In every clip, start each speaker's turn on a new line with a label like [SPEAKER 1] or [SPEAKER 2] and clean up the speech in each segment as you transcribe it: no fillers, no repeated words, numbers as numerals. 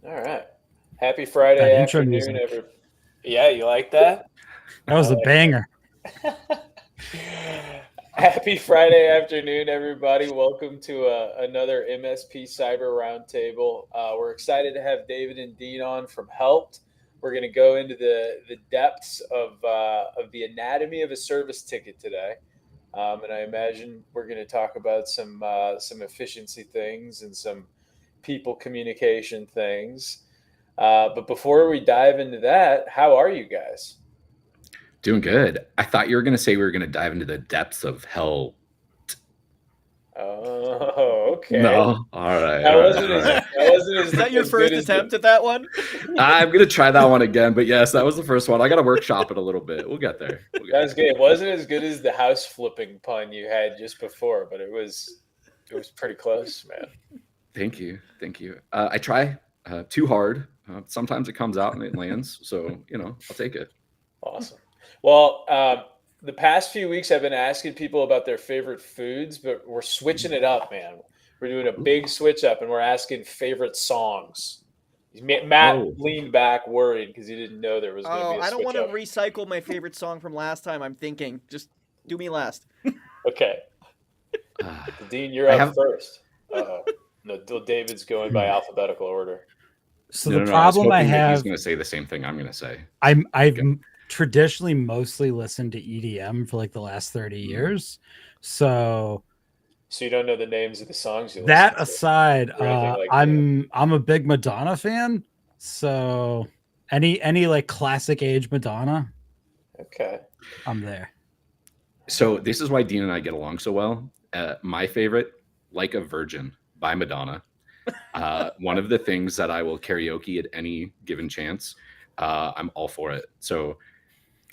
[SPEAKER 1] All right. Happy
[SPEAKER 2] That
[SPEAKER 1] Friday
[SPEAKER 2] intro
[SPEAKER 1] afternoon,
[SPEAKER 2] music.
[SPEAKER 1] every. Yeah, you like that?
[SPEAKER 2] That
[SPEAKER 1] I
[SPEAKER 2] was a
[SPEAKER 1] like
[SPEAKER 2] banger.
[SPEAKER 1] that. Happy Friday afternoon, everybody. Welcome to another MSP Cyber Roundtable. We're excited to have David and Dean on from Helpt. We're going to go into the depths of the anatomy of a service ticket today. And I imagine we're going to talk about some efficiency things and some people communication things. But before we dive into that, how are you guys?
[SPEAKER 3] Doing good. I thought you were going to say we were going to dive into the depths of hell.
[SPEAKER 1] Oh, okay.
[SPEAKER 3] No. All right.
[SPEAKER 1] That
[SPEAKER 3] All right.
[SPEAKER 1] wasn't
[SPEAKER 3] All
[SPEAKER 1] as
[SPEAKER 3] right.
[SPEAKER 4] Is that your
[SPEAKER 1] as
[SPEAKER 4] first
[SPEAKER 1] good as
[SPEAKER 4] attempt at that one?
[SPEAKER 3] I'm going to try that one again. But yes, that was the first one. I got to workshop it a little bit. We'll get there.
[SPEAKER 1] That was good. It wasn't as good as the house flipping pun you had just before, but it was pretty close, man.
[SPEAKER 3] Thank you. Thank you. I try too hard. Sometimes it comes out and it lands. So, I'll take it.
[SPEAKER 1] Awesome. Well, the past few weeks I've been asking people about their favorite foods, but we're switching it up, man. We're doing a big switch up, and we're asking favorite songs. Matt leaned back, worried because he didn't know there was going to be a switch up.
[SPEAKER 4] I don't want to recycle my favorite song from last time. I'm thinking, just do me last.
[SPEAKER 1] Okay. Dean, you're up first. No, David's going by alphabetical order.
[SPEAKER 2] So the problem I have,
[SPEAKER 3] he's going to say the same thing I'm going to say.
[SPEAKER 2] I've traditionally mostly listened to EDM for like the last 30 years. So
[SPEAKER 1] you don't know the names of the songs you
[SPEAKER 2] that
[SPEAKER 1] listen
[SPEAKER 2] aside,
[SPEAKER 1] like
[SPEAKER 2] I'm a big Madonna fan. So any like classic age Madonna,
[SPEAKER 1] okay,
[SPEAKER 2] I'm there.
[SPEAKER 3] So this is why Dean and I get along so well. My favorite, Like a Virgin by Madonna. One of the things that I will karaoke at any given chance. I'm all for it. So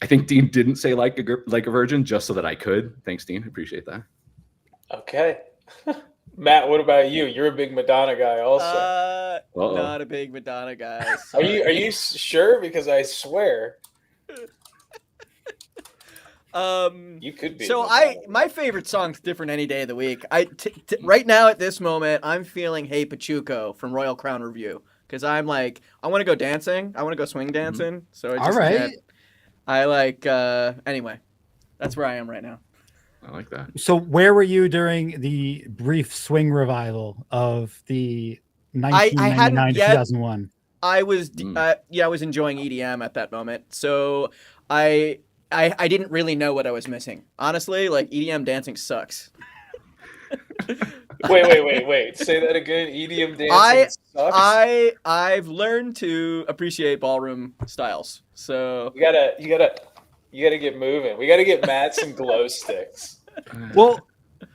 [SPEAKER 3] I think Dean didn't say like a virgin just so that I could. Thanks, Dean. Appreciate that.
[SPEAKER 1] Okay. Matt, what about you? You're a big Madonna guy also.
[SPEAKER 4] Not a big Madonna guy.
[SPEAKER 1] Are you sure? Because I swear. You could be.
[SPEAKER 4] So my favorite song's different any day of the week. Right now at this moment, I'm feeling Hey Pachuco from Royal Crown Review because I'm like, I want to go dancing. I want to go swing dancing. So I just can't. I like anyway. That's where I am right now.
[SPEAKER 3] I like that.
[SPEAKER 2] So where were you during the brief swing revival of the 1999 2001?
[SPEAKER 4] I was I was enjoying EDM at that moment. So I didn't really know what I was missing. Honestly, like EDM dancing sucks.
[SPEAKER 1] Wait. Say that again. EDM dancing sucks.
[SPEAKER 4] I've learned to appreciate ballroom styles. So
[SPEAKER 1] you gotta get moving. We gotta get Matt some glow sticks.
[SPEAKER 2] Well,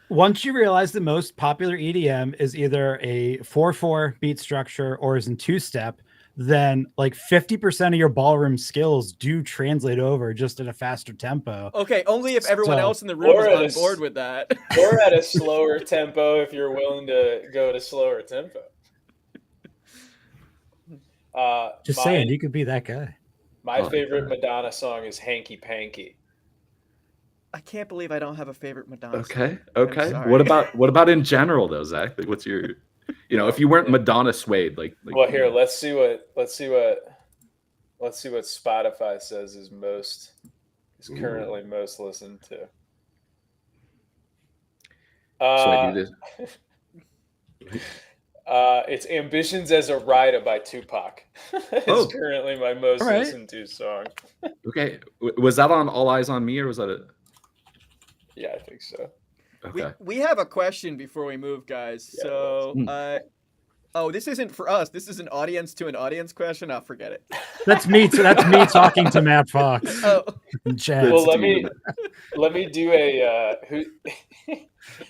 [SPEAKER 2] once you realize the most popular EDM is either a 4/4 beat structure or is in two-step, then like 50% of your ballroom skills do translate over just at a faster tempo.
[SPEAKER 4] Okay, only if everyone else in the room is on board with that.
[SPEAKER 1] Or at a slower tempo if you're willing to go at a slower tempo.
[SPEAKER 2] Saying, you could be that guy.
[SPEAKER 1] My favorite Madonna song is Hanky Panky.
[SPEAKER 4] I can't believe I don't have a favorite Madonna
[SPEAKER 3] song.
[SPEAKER 4] Okay.
[SPEAKER 3] What about in general though, Zach? Like, what's your, if you weren't Madonna swayed, like
[SPEAKER 1] well, here, let's see what Spotify says is currently most listened to.
[SPEAKER 3] So I do this.
[SPEAKER 1] It's Ambitions as a Rider by Tupac. It's currently my most listened to song.
[SPEAKER 3] Okay. Was that on All Eyes on Me or was that a...
[SPEAKER 1] Yeah, I think so.
[SPEAKER 3] Okay.
[SPEAKER 4] We have a question before we move, guys. Yeah, so, this isn't for us. This is an audience to an audience question. I'll forget it.
[SPEAKER 2] That's me. That's me talking to Matt Fox.
[SPEAKER 4] Oh,
[SPEAKER 1] well, let me do a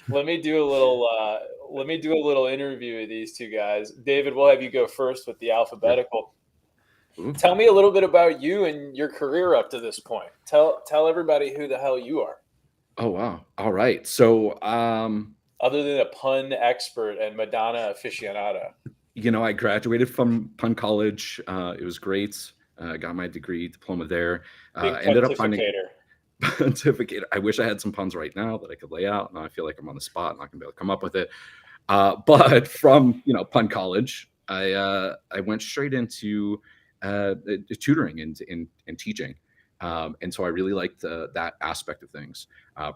[SPEAKER 1] let me do a little interview of these two guys. David, we'll have you go first with the alphabetical. Yeah. Tell me a little bit about you and your career up to this point. Tell everybody who the hell you are.
[SPEAKER 3] Oh, wow. All right. So,
[SPEAKER 1] other than a pun expert and Madonna aficionado,
[SPEAKER 3] I graduated from pun college. It was great. Got my diploma there. Ended up finding pontificator. I wish I had some puns right now that I could lay out. Now I feel like I'm on the spot, not gonna be able to come up with it. But from pun college, I went straight into tutoring and teaching. And so I really liked that aspect of things.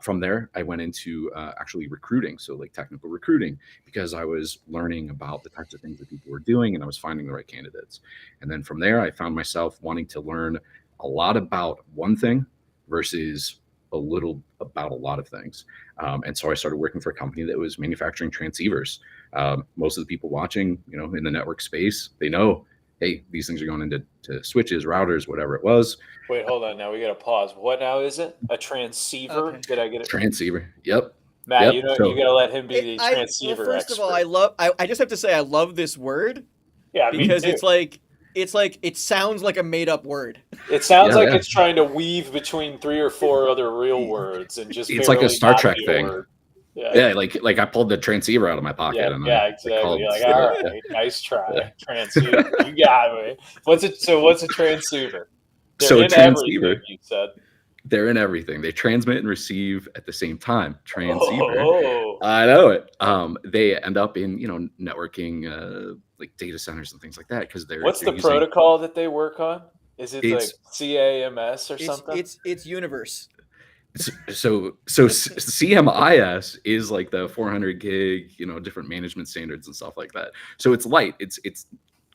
[SPEAKER 3] From there, I went into actually recruiting, so like technical recruiting, because I was learning about the types of things that people were doing and I was finding the right candidates. And then from there, I found myself wanting to learn a lot about one thing versus a little about a lot of things. And so I started working for a company that was manufacturing transceivers. Most of the people watching, in the network space, they know, hey, these things are going into switches, routers, whatever it was.
[SPEAKER 1] Wait, hold on. Now we got to pause. What now is it? A transceiver?
[SPEAKER 4] Okay.
[SPEAKER 1] Did I get it?
[SPEAKER 3] Transceiver. Yep.
[SPEAKER 1] Matt,
[SPEAKER 3] Yep.
[SPEAKER 1] you got to let him be the
[SPEAKER 4] Well,
[SPEAKER 1] transceiver
[SPEAKER 4] first
[SPEAKER 1] expert.
[SPEAKER 4] of all, I just have to say I love this word.
[SPEAKER 1] Yeah,
[SPEAKER 4] because
[SPEAKER 1] me too.
[SPEAKER 4] it's like it sounds like a made up word.
[SPEAKER 1] It sounds like it's trying to weave between 3 or 4 other real words and just
[SPEAKER 3] it's like a Star Trek thing.
[SPEAKER 1] Yeah,
[SPEAKER 3] like I pulled the transceiver out of my pocket.
[SPEAKER 1] Yeah, exactly. You're like, all right, nice try, transceiver. You got me. What's a transceiver? They're in
[SPEAKER 3] transceiver.
[SPEAKER 1] Everything, you said.
[SPEAKER 3] They're in everything. They transmit and receive at the same time. Transceiver.
[SPEAKER 1] Oh.
[SPEAKER 3] I know it. They end up in networking, like data centers and things like that, because
[SPEAKER 1] What's the protocol that they work on? Is it like CAMS or something?
[SPEAKER 4] It's universe.
[SPEAKER 3] So CMIS is like the 400 gig, different management standards and stuff like that. So it's light. It's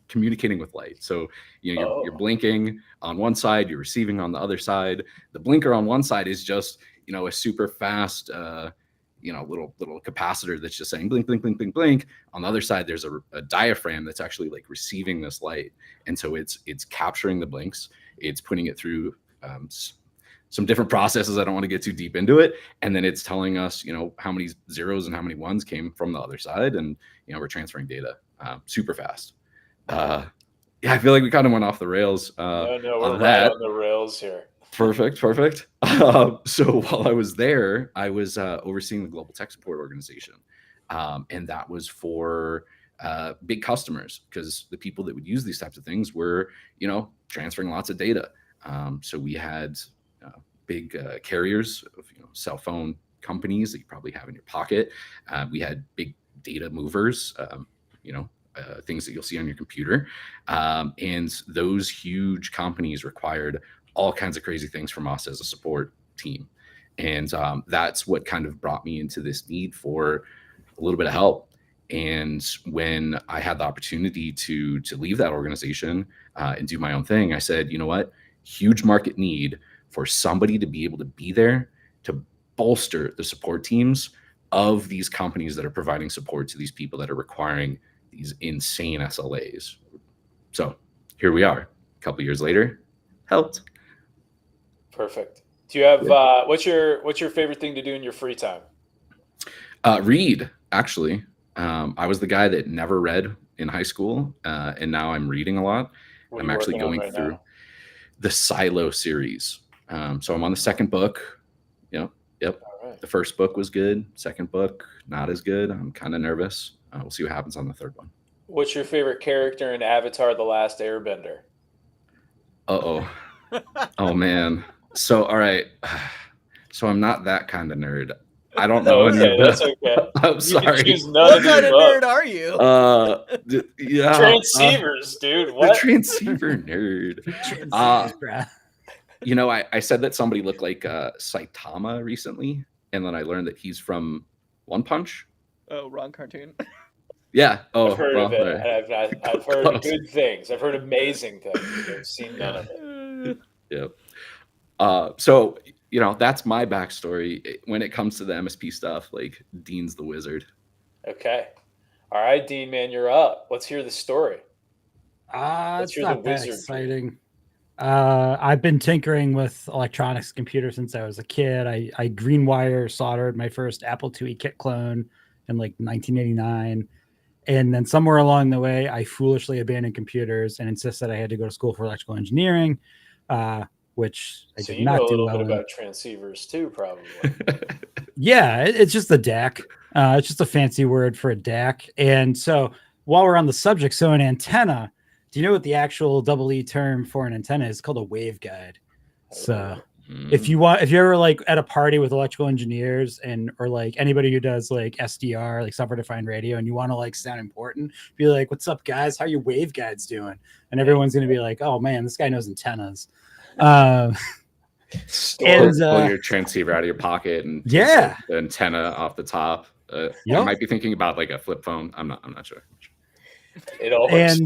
[SPEAKER 3] communicating with light. So you're blinking on one side, you're receiving on the other side. The blinker on one side is just a super fast little capacitor that's just saying blink, blink, blink, blink, blink. On the other side, there's a diaphragm that's actually like receiving this light, and so it's capturing the blinks. It's putting it through some different processes. I don't want to get too deep into it. And then it's telling us, how many zeros and how many ones came from the other side. And, we're transferring data super fast. Yeah, I feel like we kind of went off the rails.
[SPEAKER 1] No, we're right on the rails here.
[SPEAKER 3] Perfect. So while I was there, I was overseeing the global tech support organization. And that was for big customers, because the people that would use these types of things were, transferring lots of data. So we had big carriers of cell phone companies that you probably have in your pocket. We had big data movers, things that you'll see on your computer. And those huge companies required all kinds of crazy things from us as a support team. And that's what kind of brought me into this need for a little bit of help. And when I had the opportunity to leave that organization and do my own thing, I said, you know what? Huge market need for somebody to be able to be there to bolster the support teams of these companies that are providing support to these people that are requiring these insane SLAs. So here we are, a couple years later. Helpt.
[SPEAKER 1] Perfect. Do you have what's your favorite thing to do in your free time?
[SPEAKER 3] Read, actually. I was the guy that never read in high school, and now I'm reading a lot. I'm actually going through the Silo series. So I'm on the second book. Yep. Right. The first book was good. Second book, not as good. I'm kind of nervous. We'll see what happens on the third one.
[SPEAKER 1] What's your favorite character in Avatar: The Last Airbender?
[SPEAKER 3] Oh man. So all right. So I'm not that kind of nerd. I don't know any of
[SPEAKER 1] That's okay.
[SPEAKER 3] I'm sorry.
[SPEAKER 4] What kind of nerd are you?
[SPEAKER 3] Yeah.
[SPEAKER 1] Transceivers, dude. What?
[SPEAKER 3] The transceiver nerd. I said that somebody looked like Saitama recently, and then I learned that he's from One Punch.
[SPEAKER 4] Oh, wrong cartoon.
[SPEAKER 3] Yeah. Oh,
[SPEAKER 1] I've heard of it. I've heard good things. I've heard amazing things. I've seen none of it.
[SPEAKER 3] Yep. So that's my backstory when it comes to the MSP stuff. Like, Dean's the wizard.
[SPEAKER 1] Okay. All right, Dean, man, you're up. Let's hear the story.
[SPEAKER 2] It's not that exciting. I've been tinkering with electronics computers since I was a kid. I green wire soldered my first Apple IIe kit clone in like 1989. And then somewhere along the way, I foolishly abandoned computers and insisted I had to go to school for electrical engineering, which I did not do well.
[SPEAKER 1] So you know a little bit about transceivers too, probably.
[SPEAKER 2] Yeah, it's just a DAC. It's just a fancy word for a DAC. And so while we're on the subject, so an antenna, do you know what the actual double E term for an antenna is? It's called a waveguide. So If you're ever like at a party with electrical engineers or like anybody who does like SDR, like software defined radio, and you want to like sound important, be like, "What's up, guys? How your waveguides doing?" And everyone's gonna be like, "Oh man, this guy knows antennas."
[SPEAKER 3] Pull your transceiver out of your pocket and take the antenna off the top. You might be thinking about like a flip phone. I'm not sure.
[SPEAKER 1] It all works.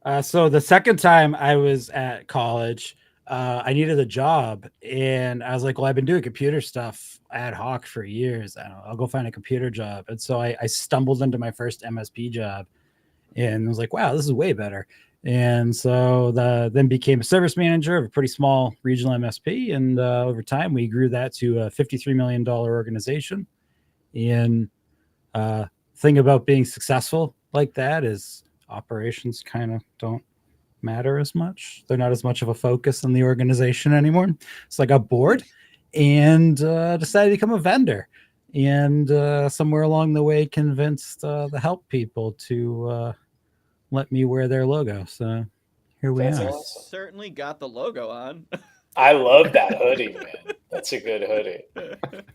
[SPEAKER 2] And so the second time I was at college, I needed a job, and I was like, well, I've been doing computer stuff ad hoc for years. I'll go find a computer job. And so I stumbled into my first MSP job and was like, wow, this is way better. And so then became a service manager of a pretty small regional MSP. And over time, we grew that to a $53 million organization. And thing about being successful like that is operations kind of don't matter as much. They're not as much of a focus in the organization anymore. So I got bored and decided to become a vendor, and somewhere along the way convinced the Helpt people to let me wear their logo. So here we are.
[SPEAKER 4] Awesome. Certainly got the logo on.
[SPEAKER 1] I love that hoodie, man. That's a good hoodie.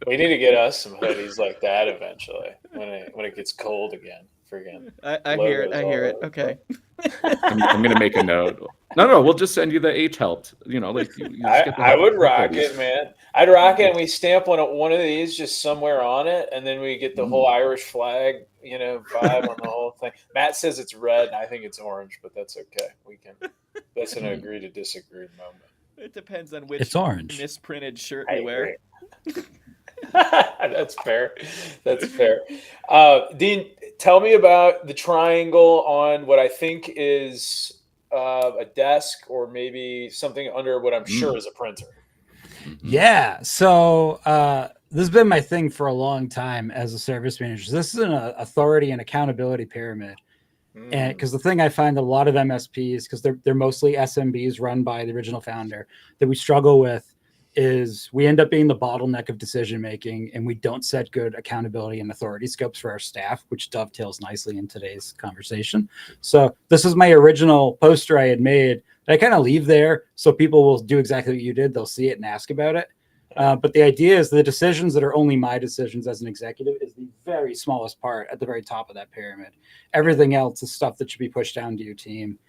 [SPEAKER 1] We need to get us some hoodies like that eventually when it gets cold again.
[SPEAKER 4] I hear it. Okay.
[SPEAKER 3] I'm gonna make a note. No, we'll just send you the Helpt. You know, like
[SPEAKER 1] I would rock it, man. I'd rock it, and we stamp one of these just somewhere on it, and then we get the whole Irish flag, vibe on the whole thing. Matt says it's red, and I think it's orange, but that's okay. That's an agree to disagree moment.
[SPEAKER 4] It depends on which
[SPEAKER 2] it's orange
[SPEAKER 4] misprinted shirt you wear.
[SPEAKER 1] That's fair. Dean, tell me about the triangle on what I think is a desk, or maybe something under what I'm sure is a printer.
[SPEAKER 2] Yeah. So this has been my thing for a long time as a service manager. This is an authority and accountability pyramid. And because the thing I find that a lot of MSPs, because they're mostly SMBs run by the original founder, that we struggle with is we end up being the bottleneck of decision making, and we don't set good accountability and authority scopes for our staff, which dovetails nicely in today's conversation. So this is my original poster I had made that I kind of leave there so people will do exactly what you did. They'll see it and ask about it. But the idea is the decisions that are only my decisions as an executive is the very smallest part at the very top of that pyramid. Everything else is stuff that should be pushed down to your team.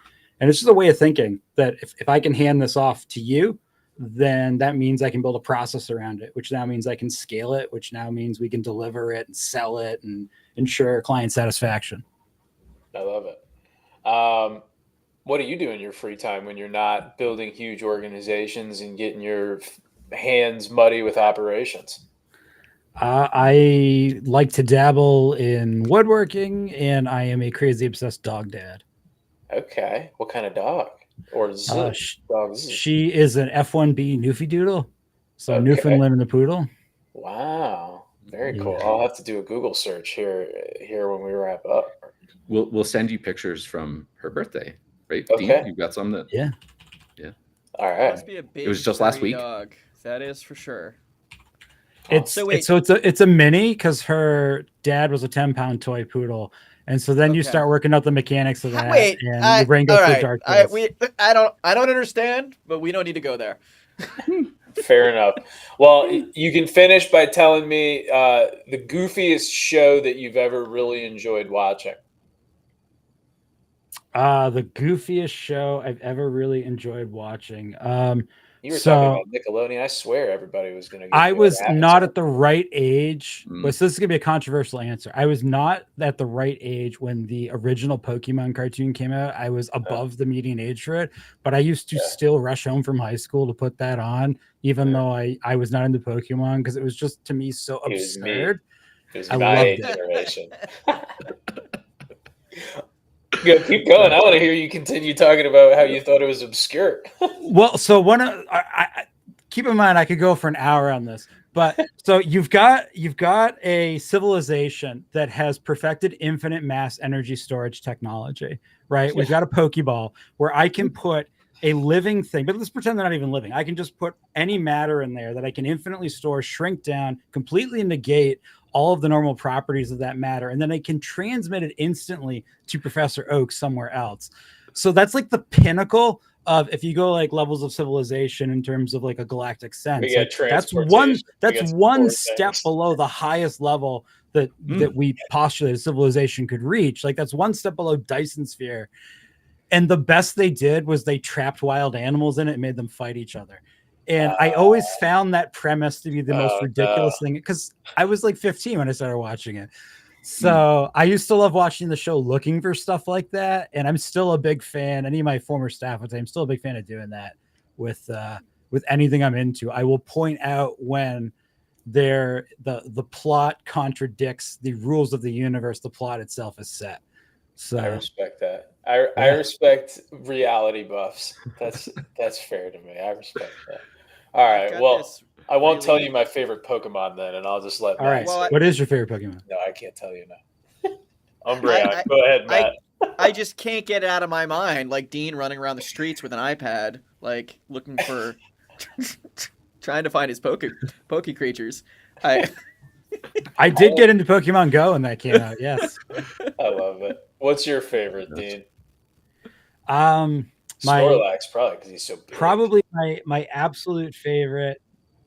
[SPEAKER 2] And it's just a way of thinking that if I can hand this off to you, then that means I can build a process around it, which now means I can scale it, which now means we can deliver it and sell it and ensure client satisfaction.
[SPEAKER 1] I love it. What do you do in your free time when you're not building huge organizations and getting your hands muddy with operations?
[SPEAKER 2] I like to dabble in woodworking, and I am a crazy obsessed dog dad.
[SPEAKER 1] Okay. What kind of dog? Or
[SPEAKER 2] she is an F1B Newfie Doodle. So okay. Newfoundland and a poodle.
[SPEAKER 1] Wow. Very cool. I'll have to do a Google search here when we wrap up.
[SPEAKER 3] We'll send you pictures from her birthday, right?
[SPEAKER 1] Okay.
[SPEAKER 3] Dean, you've got some that.
[SPEAKER 2] Yeah.
[SPEAKER 1] All right.
[SPEAKER 4] Must be a big,
[SPEAKER 3] it was just last week.
[SPEAKER 4] Dog. That is for sure.
[SPEAKER 2] It's a mini because her dad was a 10-pound toy poodle, and so then you start working out the mechanics of that.
[SPEAKER 4] Wait,
[SPEAKER 2] and your brain goes through dark place.
[SPEAKER 4] I don't understand, but we don't need to go there.
[SPEAKER 1] Fair enough. Well, you can finish by telling me the goofiest show that you've ever really enjoyed watching.
[SPEAKER 2] The goofiest show I've ever really enjoyed watching.
[SPEAKER 1] You were talking about Nickelodeon. I swear everybody was going to.
[SPEAKER 2] I was not at the right age. So this is going to be a controversial answer. I was not at the right age when the original Pokemon cartoon came out. I was above the median age for it, but I used to still rush home from high school to put that on, even though I was not into Pokemon, because it was just, to me, so absurd.
[SPEAKER 1] It was my generation. Good, keep going. I want to hear you continue talking about how you thought it was obscure.
[SPEAKER 2] Well, so I keep in mind I could go for an hour on this, but so you've got a civilization that has perfected infinite mass energy storage technology, right? We've got a Pokeball where I can put a living thing, but let's pretend they're not even living. I can just put any matter in there that I can infinitely store, shrink down, completely negate all of the normal properties of that matter, and then I can transmit it instantly to Professor Oak somewhere else. So that's like the pinnacle of, if you go like levels of civilization in terms of like a galactic sense,
[SPEAKER 1] We got
[SPEAKER 2] like, that's
[SPEAKER 1] transportation.
[SPEAKER 2] one step below the highest level that we postulated civilization could reach. Like, that's one step below Dyson sphere. And the best they did was they trapped wild animals in it and made them fight each other. And I always found that premise to be the most ridiculous thing, because I was like 15 when I started watching it. So I used to love watching the show looking for stuff like that. And I'm still a big fan. Any of my former staff would say I'm still a big fan of doing that with anything I'm into. I will point out when the plot contradicts the rules of the universe the plot itself is set. So
[SPEAKER 1] I respect that. I respect reality buffs. That's fair to me. I respect that. All right. Well, I won't tell you my favorite Pokemon then, and I'll just let
[SPEAKER 2] All right. What is your favorite Pokemon?
[SPEAKER 1] No, I can't tell you now. Umbreon. Go ahead, Matt.
[SPEAKER 4] I just can't get it out of my mind. Like Dean running around the streets with an iPad, like looking for, trying to find his Poke creatures.
[SPEAKER 2] I did get into Pokemon Go when that came out. Yes.
[SPEAKER 1] I love it. What's your favorite, Dean?
[SPEAKER 2] Snorlax,
[SPEAKER 1] probably because he's so big.
[SPEAKER 2] Probably my absolute favorite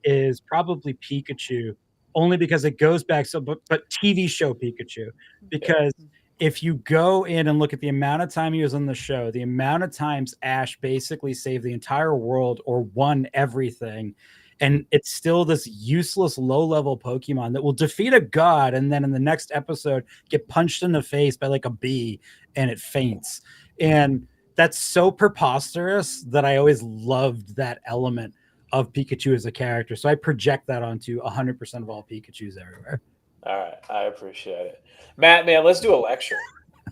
[SPEAKER 2] is probably Pikachu, only because it goes back but TV show Pikachu, because if you go in and look at the amount of time he was on the show, the amount of times Ash basically saved the entire world or won everything, and it's still this useless low-level Pokemon that will defeat a god and then in the next episode get punched in the face by like a bee and it faints. And that's so preposterous that I always loved that element of Pikachu as a character. So I project that onto 100% of all Pikachus everywhere.
[SPEAKER 1] All right. I appreciate it. Matt, man, let's do a lecture.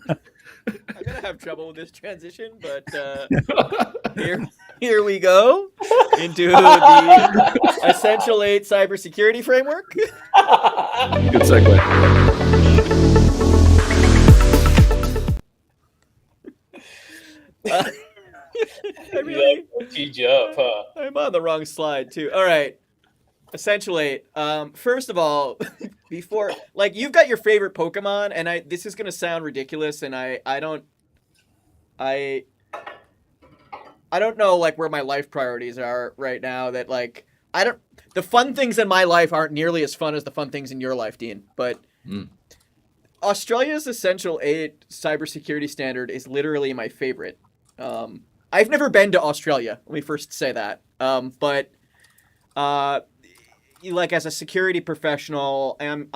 [SPEAKER 4] I'm going to have trouble with this transition, but here we go into the Essential 8 cybersecurity framework.
[SPEAKER 3] Good segue.
[SPEAKER 4] I really
[SPEAKER 1] teed you up, huh?
[SPEAKER 4] I'm on the wrong slide too. All right. Essential 8. First of all, before, like, you've got your favorite Pokemon, and this is gonna sound ridiculous, and I don't know like where my life priorities are right now. That like the fun things in my life aren't nearly as fun as the fun things in your life, Dean. But Australia's Essential 8 cybersecurity standard is literally my favorite. I've never been to Australia. Let me first say that. But like as a security professional, and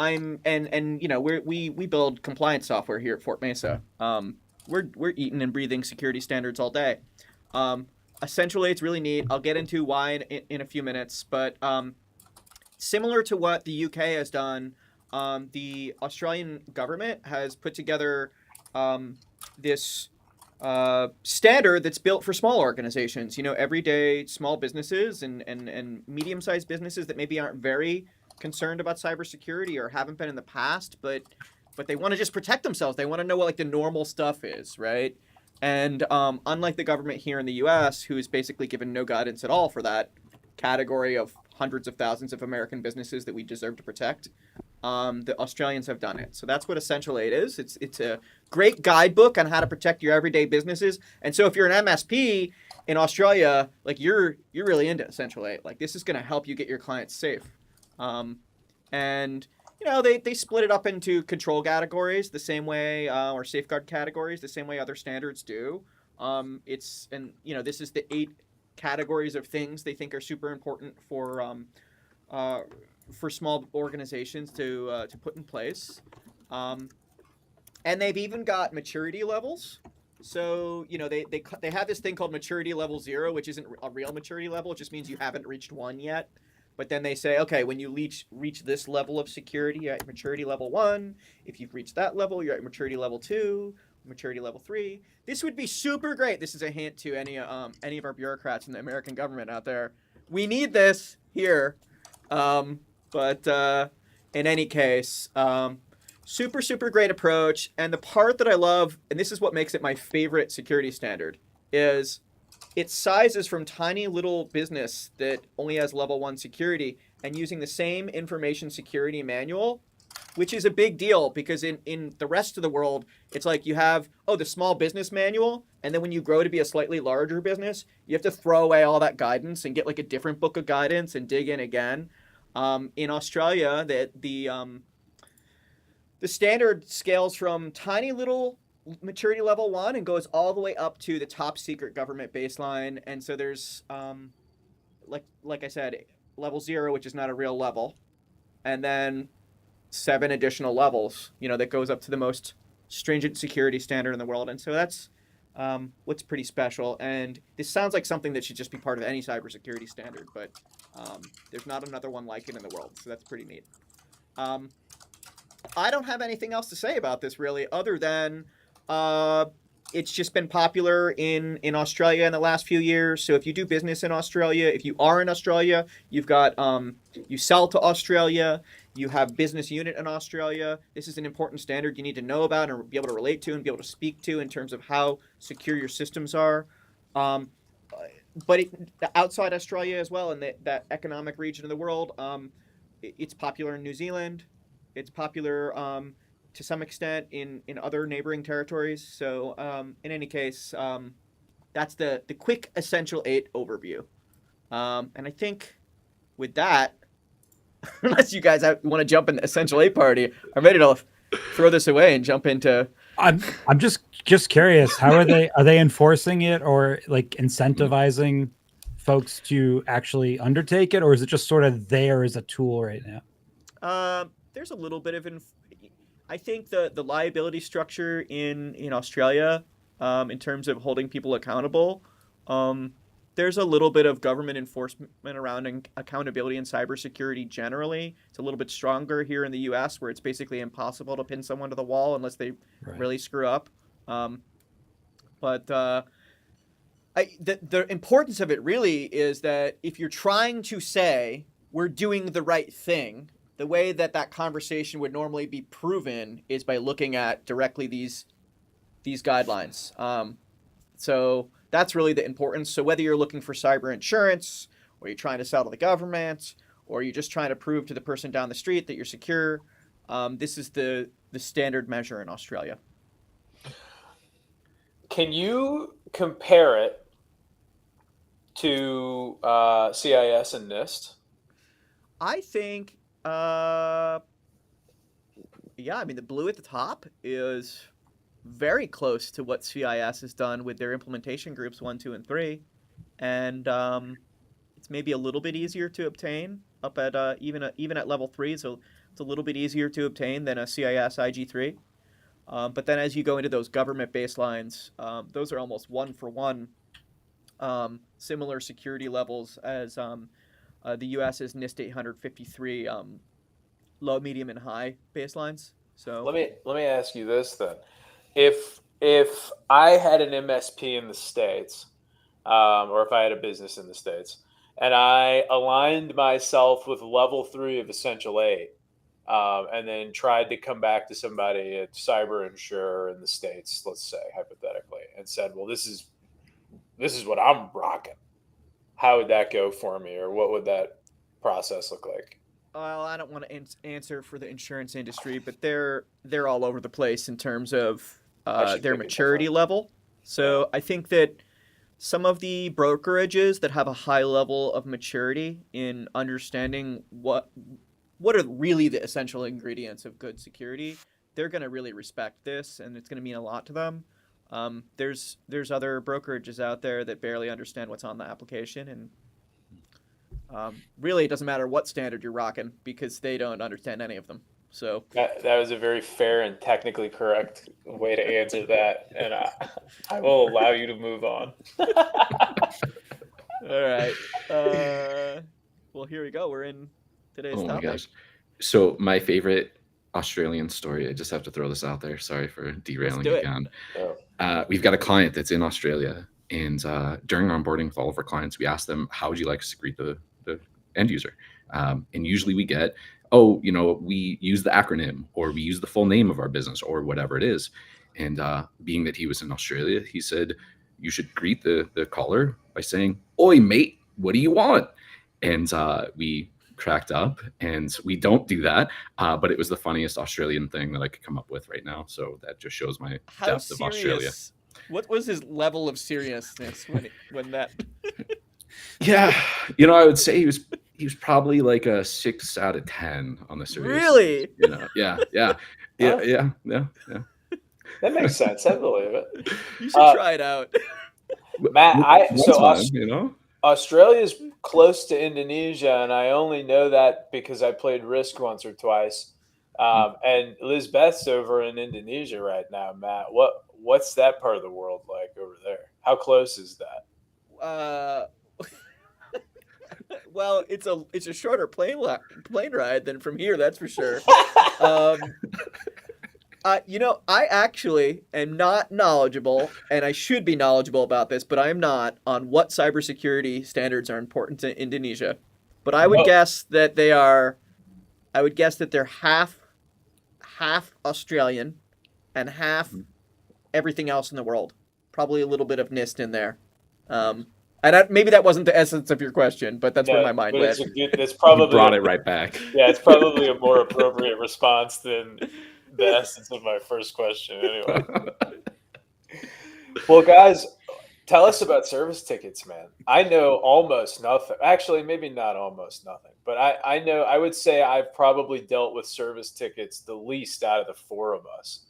[SPEAKER 4] you know, we build compliance software here at Fort Mesa. We're eating and breathing security standards all day. Essential 8's really neat. I'll get into why in a few minutes, but similar to what the UK has done, the Australian government has put together this standard that's built for small organizations, you know, everyday small businesses and medium-sized businesses that maybe aren't very concerned about cybersecurity or haven't been in the past, but they want to just protect themselves. They want to know what like the normal stuff is, right? And unlike the government here in the US, who is basically given no guidance at all for that category of hundreds of thousands of American businesses that we deserve to protect, the Australians have done it. So that's what Essential 8 is. It's a great guidebook on how to protect your everyday businesses. And so if you're an MSP in Australia, like you're really into Essential 8. Like this is going to help you get your clients safe. And you know, they split it up into control categories the same way, or safeguard categories the same way other standards do. This is the 8 categories of things they think are super important for small organizations to put in place. And they've even got maturity levels. So, you know, they have this thing called maturity level 0, which isn't a real maturity level. It just means you haven't reached 1 yet. But then they say, okay, when you reach this level of security, you're at maturity level 1. If you've reached that level, you're at maturity level 2, maturity level 3. This would be super great. This is a hint to any of our bureaucrats in the American government out there. We need this here. But in any case, super, super great approach. And the part that I love, and this is what makes it my favorite security standard, is its size is from tiny little business that only has level 1 security and using the same information security manual which is a big deal because in the rest of the world, it's like you have, the small business manual. And then when you grow to be a slightly larger business, you have to throw away all that guidance and get like a different book of guidance and dig in again. In Australia, the standard scales from tiny little maturity level 1 and goes all the way up to the top secret government baseline. And so there's, like I said, level 0, which is not a real level. And then 7 additional levels, that goes up to the most stringent security standard in the world. And so that's what's pretty special. And this sounds like something that should just be part of any cybersecurity standard, but there's not another one like it in the world. So that's pretty neat. I don't have anything else to say about this really, other than it's just been popular in Australia in the last few years. So if you do business in Australia, if you are in Australia, you've got you sell to Australia, you have business unit in Australia. This is an important standard you need to know about and be able to relate to and be able to speak to in terms of how secure your systems are. But outside Australia as well, in that economic region of the world, it's popular in New Zealand. It's popular to some extent in other neighboring territories. So in any case, that's the quick Essential 8 overview. And I think with that, unless you guys want to jump in the Essential 8 party, I'm ready to throw this away and jump into...
[SPEAKER 2] I'm just curious, how are they enforcing it or like incentivizing folks to actually undertake it, or is it just sort of there as a tool right now?
[SPEAKER 4] There's a little bit of I think the liability structure in Australia, in terms of holding people accountable, there's a little bit of government enforcement around accountability in cybersecurity generally. It's a little bit stronger here in the U.S., where it's basically impossible to pin someone to the wall unless they really screw up. But the importance of it really is that if you're trying to say we're doing the right thing, the way that conversation would normally be proven is by looking at directly these guidelines. So that's really the importance. So whether you're looking for cyber insurance, or you're trying to sell to the government, or you're just trying to prove to the person down the street that you're secure, this is the standard measure in Australia.
[SPEAKER 1] Can you compare it to CIS and NIST?
[SPEAKER 4] I think, the blue at the top is very close to what CIS has done with their implementation groups 1, 2, and 3, and it's maybe a little bit easier to obtain up at even at level 3. So it's a little bit easier to obtain than a CIS IG3. But then as you go into those government baselines, those are almost one for one similar security levels as the US's NIST 853 low, medium, and high baselines. So
[SPEAKER 1] let me ask you this then: if I had an MSP in the States, or if I had a business in the States, and I aligned myself with level 3 of Essential 8, and then tried to come back to somebody at cyber insurer in the States, let's say hypothetically, and said, well, this is what I'm rocking, how would that go for me, or what would that process look like?
[SPEAKER 4] Well, I don't want to answer for the insurance industry, but they're all over the place in terms of their maturity level. So I think that some of the brokerages that have a high level of maturity in understanding what are really the essential ingredients of good security, they're going to really respect this, and it's going to mean a lot to them. There's other brokerages out there that barely understand what's on the application, and really it doesn't matter what standard you're rocking because they don't understand any of them. So
[SPEAKER 1] that was a very fair and technically correct way to answer that, and I will allow you to move on.
[SPEAKER 4] All right. Well, here we go. We're in today's topic.
[SPEAKER 3] My gosh. So my favorite Australian story, I just have to throw this out there. Sorry for derailing again. We've got a client that's in Australia, and during onboarding with all of our clients, we ask them, how would you like us to greet the end user? And usually we get, we use the acronym, or we use the full name of our business, or whatever it is. And being that he was in Australia, he said, you should greet the caller by saying, "Oi, mate, what do you want?" And we cracked up, and we don't do that. But it was the funniest Australian thing that I could come up with right now. So that just shows my depth of Australia.
[SPEAKER 4] What was his level of seriousness when that?
[SPEAKER 3] Yeah, I would say he was probably like a 6 out of 10 on the serious.
[SPEAKER 4] Really?
[SPEAKER 3] Yeah.
[SPEAKER 1] That makes sense. I believe it.
[SPEAKER 4] You should try it out.
[SPEAKER 1] Matt,
[SPEAKER 3] time,
[SPEAKER 1] Australia's close to Indonesia, and I only know that because I played Risk once or twice. And Lizbeth's over in Indonesia right now, Matt. What's that part of the world like over there? How close is that?
[SPEAKER 4] Well, it's a shorter plane ride than from here, that's for sure. I actually am not knowledgeable, and I should be knowledgeable about this, but I am not, on what cybersecurity standards are important to Indonesia. But I would guess that they are. I would guess that they're half Australian and half everything else in the world. Probably a little bit of NIST in there. Maybe that wasn't the essence of your question, but that's where my mind went.
[SPEAKER 1] It's probably
[SPEAKER 3] you brought it right back.
[SPEAKER 1] Yeah, it's probably a more appropriate response than the essence of my first question. Anyway, well, guys, tell us about service tickets, man. I know almost nothing. Actually, maybe not almost nothing, but I know. I would say I've probably dealt with service tickets the least out of the four of us,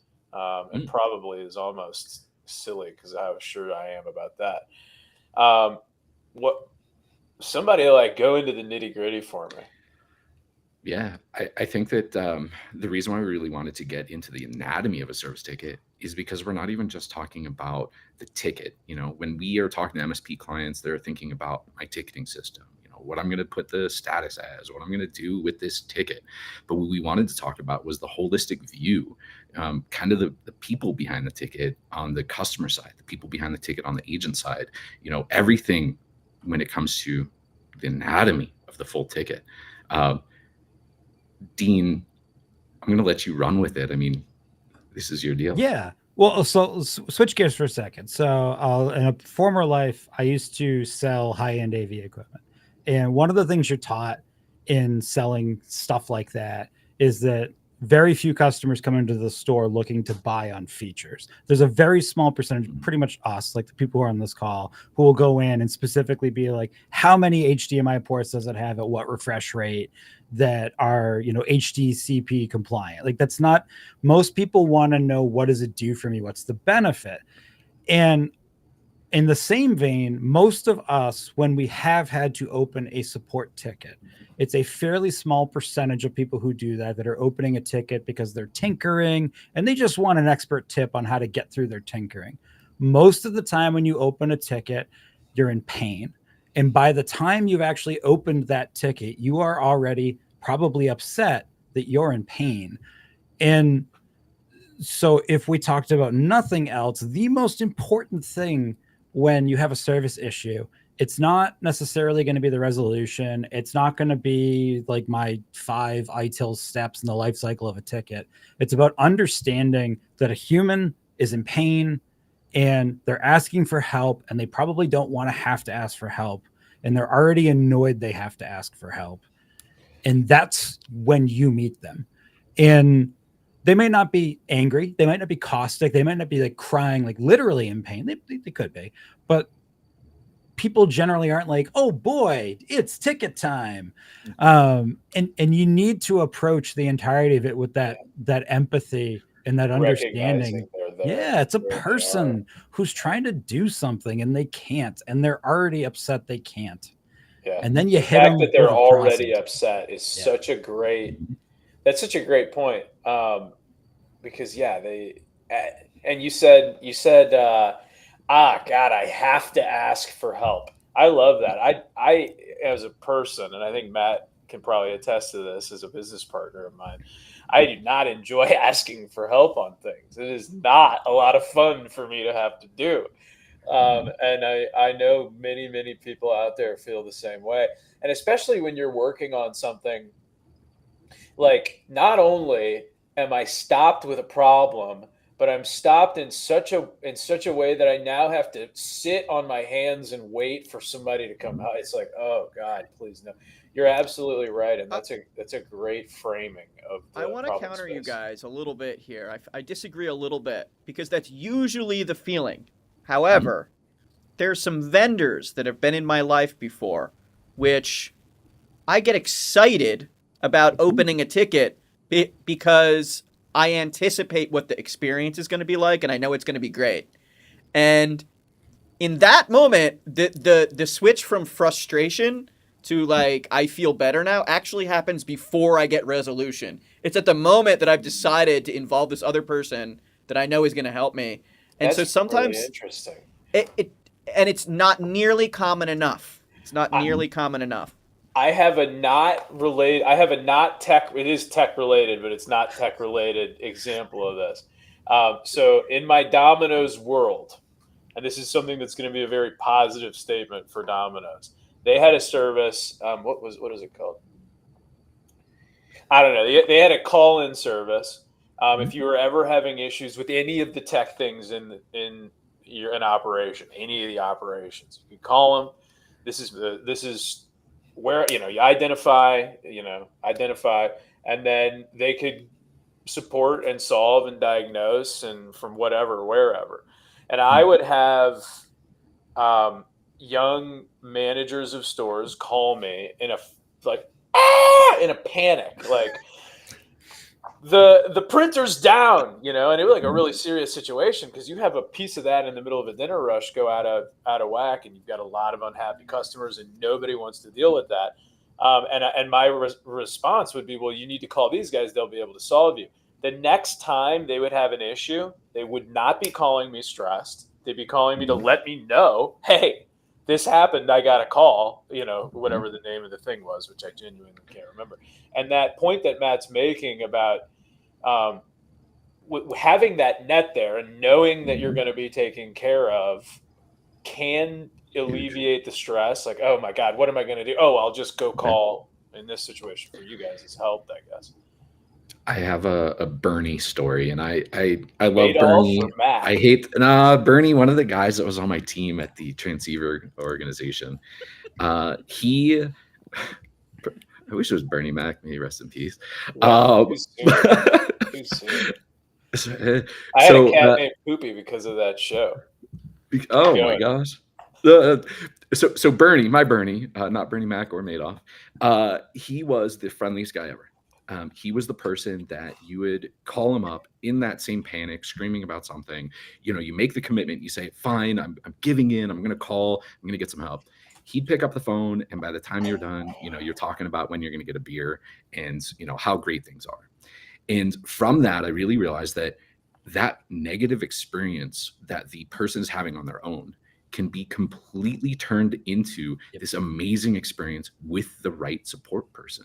[SPEAKER 1] and probably is almost silly because how sure I am about that. Somebody go into the nitty gritty for me.
[SPEAKER 3] Yeah, I think that the reason why we really wanted to get into the anatomy of a service ticket is because we're not even just talking about the ticket. When we are talking to MSP clients, they're thinking about my ticketing system, what I'm going to put the status as, what I'm going to do with this ticket. But what we wanted to talk about was the holistic view, kind of the people behind the ticket on the customer side, the people behind the ticket on the agent side, everything when it comes to the anatomy of the full ticket. Dean, I'm going to let you run with it. I mean, this is your deal.
[SPEAKER 2] Yeah. Well, so switch gears for a second. So in a former life, I used to sell high-end AV equipment. And one of the things you're taught in selling stuff like that is that very few customers come into the store looking to buy on features. There's a very small percentage, pretty much us, like the people who are on this call, who will go in and specifically be like, how many HDMI ports does it have at what refresh rate that are, HDCP compliant? Like, that's not, most people want to know, what does it do for me? What's the benefit? And in the same vein, most of us, when we have had to open a support ticket, it's a fairly small percentage of people who do that are opening a ticket because they're tinkering and they just want an expert tip on how to get through their tinkering. Most of the time when you open a ticket, you're in pain. And by the time you've actually opened that ticket, you are already probably upset that you're in pain. And so if we talked about nothing else, the most important thing when you have a service issue, it's not necessarily going to be the resolution. It's not going to be like my 5 ITIL steps in the life cycle of a ticket. It's about understanding that a human is in pain and they're asking for help, and they probably don't want to have to ask for help. And they're already annoyed they have to ask for help. And that's when you meet them. And they may not be angry. They might not be caustic. They might not be crying, literally in pain. They could be, but people generally aren't like, oh boy, it's ticket time. And you need to approach the entirety of it with that empathy and that understanding. Yeah, it's a person who's trying to do something and they can't, and they're already upset they can't.
[SPEAKER 1] Yeah.
[SPEAKER 2] And then you hit
[SPEAKER 1] them.
[SPEAKER 2] The
[SPEAKER 1] fact that they're already upset is such a great. That's such a great point. Because and you said, God, I have to ask for help. I love that. I as a person, and I think Matt can probably attest to this as a business partner of mine, I do not enjoy asking for help on things. It is not a lot of fun for me to have to do. And I know many, many people out there feel the same way. And especially when you're working on something, not only am I stopped with a problem, but I'm stopped in such a way that I now have to sit on my hands and wait for somebody to come out. It's like, oh God, please no. You're absolutely right, and that's a great framing of the
[SPEAKER 4] I want to
[SPEAKER 1] problem
[SPEAKER 4] counter you
[SPEAKER 1] space.
[SPEAKER 4] guys a little bit here. I disagree a little bit because that's usually the feeling. However, there's some vendors that have been in my life before, which I get excited about opening a ticket because I anticipate what the experience is going to be like, and I know it's going to be great. And in that moment, the switch from frustration to like I feel better now actually happens before I get resolution. It's at the moment that I've decided to involve this other person that I know is going to help me. And
[SPEAKER 1] That's
[SPEAKER 4] so
[SPEAKER 1] really
[SPEAKER 4] sometimes
[SPEAKER 1] interesting.
[SPEAKER 4] it and it's not nearly common enough. It's not
[SPEAKER 1] I,
[SPEAKER 4] nearly common enough.
[SPEAKER 1] I have a not tech. It is tech related, but it's not tech related example of this. So in my Domino's world, and this is something that's going to be a very positive statement for Domino's. They had a service. What is it called? I don't know. They had a call-in service. If you were ever having issues with any of the tech things in an operation, any of the operations, you call them. This is where you identify, and then they could support and solve and diagnose and from whatever wherever. And I would have young managers of stores call me in a panic, like the printer's down, and it was like a really serious situation because you have a piece of that in the middle of a dinner rush go out of whack, and you've got a lot of unhappy customers, and nobody wants to deal with that. And my response would be, well, you need to call these guys; they'll be able to solve you. The next time they would have an issue, they would not be calling me stressed. They'd be calling me to let me know, hey, this happened. I got a call, whatever the name of the thing was, which I genuinely can't remember. And that point that Matt's making about having that net there and knowing that you're going to be taken care of can alleviate the stress. Like, oh my God, what am I going to do? Oh, I'll just go call. In this situation for you guys, it's Helpt, I guess.
[SPEAKER 3] I have a Bernie story, and I love
[SPEAKER 1] Adolf
[SPEAKER 3] Bernie.
[SPEAKER 1] or Matt?
[SPEAKER 3] I hate Bernie, one of the guys that was on my team at the transceiver organization. He, I wish it was Bernie Mac. May he rest in peace.
[SPEAKER 1] Wow, too soon. I had a cat named Poopy because of that show.
[SPEAKER 3] Oh my gosh. So Bernie, my Bernie, not Bernie Mac or Madoff, he was the friendliest guy ever. He was the person that you would call him up in that same panic, screaming about something. You make the commitment. You say, fine, I'm giving in. I'm going to call. I'm going to get some help. He'd pick up the phone, and by the time you're done, you're talking about when you're going to get a beer and, how great things are. And from that, I really realized that negative experience that the person's having on their own can be completely turned into this amazing experience with the right support person.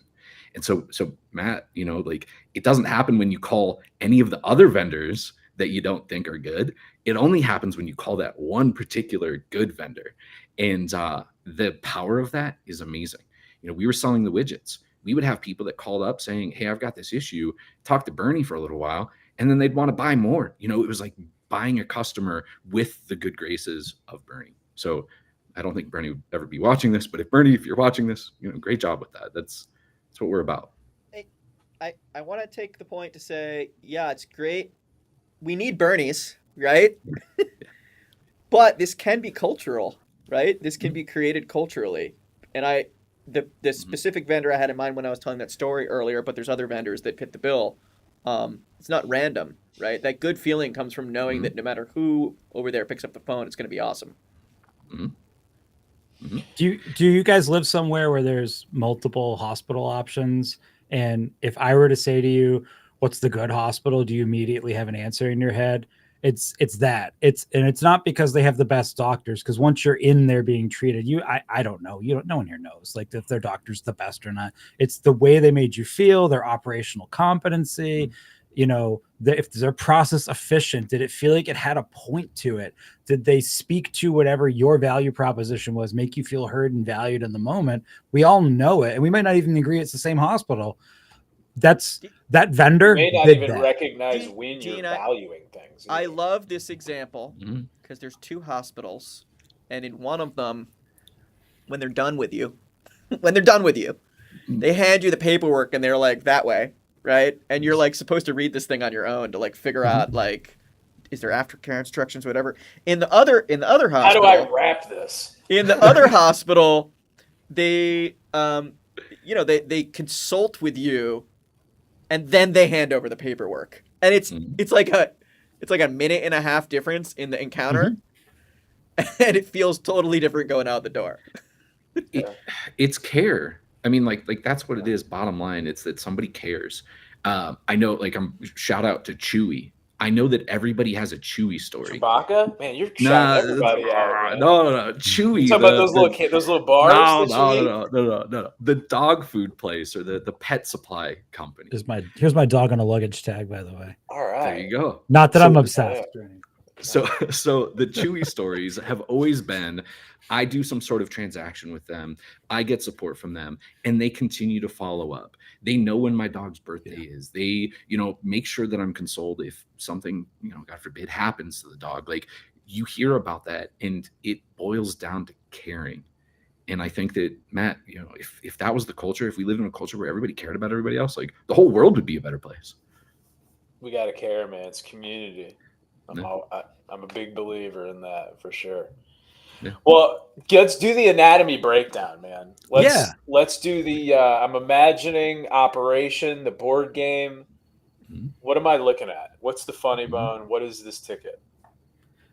[SPEAKER 3] And so Matt, it doesn't happen when you call any of the other vendors that you don't think are good. It only happens when you call that one particular good vendor. And the power of that is amazing. We were selling the widgets. We would have people that called up saying, hey, I've got this issue, talk to Bernie for a little while, and then they'd want to buy more. It was like buying a customer with the good graces of Bernie. So I don't think Bernie would ever be watching this, but if you're watching this, great job with that. That's what we're about.
[SPEAKER 4] I want to take the point to say, yeah, it's great. We need Bernies, right? But this can be cultural, right? This can be created culturally. And the specific vendor I had in mind when I was telling that story earlier, but there's other vendors that fit the bill. It's not random, right? That good feeling comes from knowing that no matter who over there picks up the phone, it's going to be awesome.
[SPEAKER 2] Do you guys live somewhere where there's multiple hospital options? And if I were to say to you, what's the good hospital? Do you immediately have an answer in your head? It's not because they have the best doctors, because once you're in there being treated, I don't know. No one here knows like if their doctor's the best or not. It's the way they made you feel, their operational competency, if their process efficient, did it feel like it had a point to it? Did they speak to whatever your value proposition was, make you feel heard and valued in the moment? We all know it, and we might not even agree it's the same hospital. That vendor
[SPEAKER 1] may not even recognize when you're valuing things.
[SPEAKER 4] I love this example because there's two hospitals, and in one of them, when they're done with you, they hand you the paperwork and they're like, that way, right? And you're like supposed to read this thing on your own to like figure out like, is there aftercare instructions, whatever. In the other hospital,
[SPEAKER 1] how do I wrap this?
[SPEAKER 4] In the other hospital, they they consult with you, and then they hand over the paperwork, and it's like a minute and a half difference in the encounter, and it feels totally different going out the door.
[SPEAKER 3] It's care. I mean, like that's what it is. Bottom line, it's that somebody cares. I know, like, shout out to Chewy. I know that everybody has a Chewy story.
[SPEAKER 1] Chewbacca? Man, you're shouting everybody out. Man.
[SPEAKER 3] No. Chewy.
[SPEAKER 1] You talking about those little bars?
[SPEAKER 3] No. The dog food place or the pet supply company.
[SPEAKER 2] Here's my dog on a luggage tag, by the way.
[SPEAKER 1] All right.
[SPEAKER 3] There you go.
[SPEAKER 2] Not that I'm obsessed.
[SPEAKER 3] So the Chewy stories have always been, I do some sort of transaction with them, I get support from them, and they continue to follow up. They know when my dog's birthday is. They, make sure that I'm consoled if something, God forbid, happens to the dog. Like, you hear about that, and it boils down to caring. And I think that, Matt, if that was the culture, if we lived in a culture where everybody cared about everybody else, like, the whole world would be a better place.
[SPEAKER 1] We got to care, man. It's community. I'm a big believer in that, for sure. Yeah. Well, let's do the anatomy breakdown, man. Let's do the I'm imagining operation, the board game. What am I looking at? What's the funny bone? What is this ticket?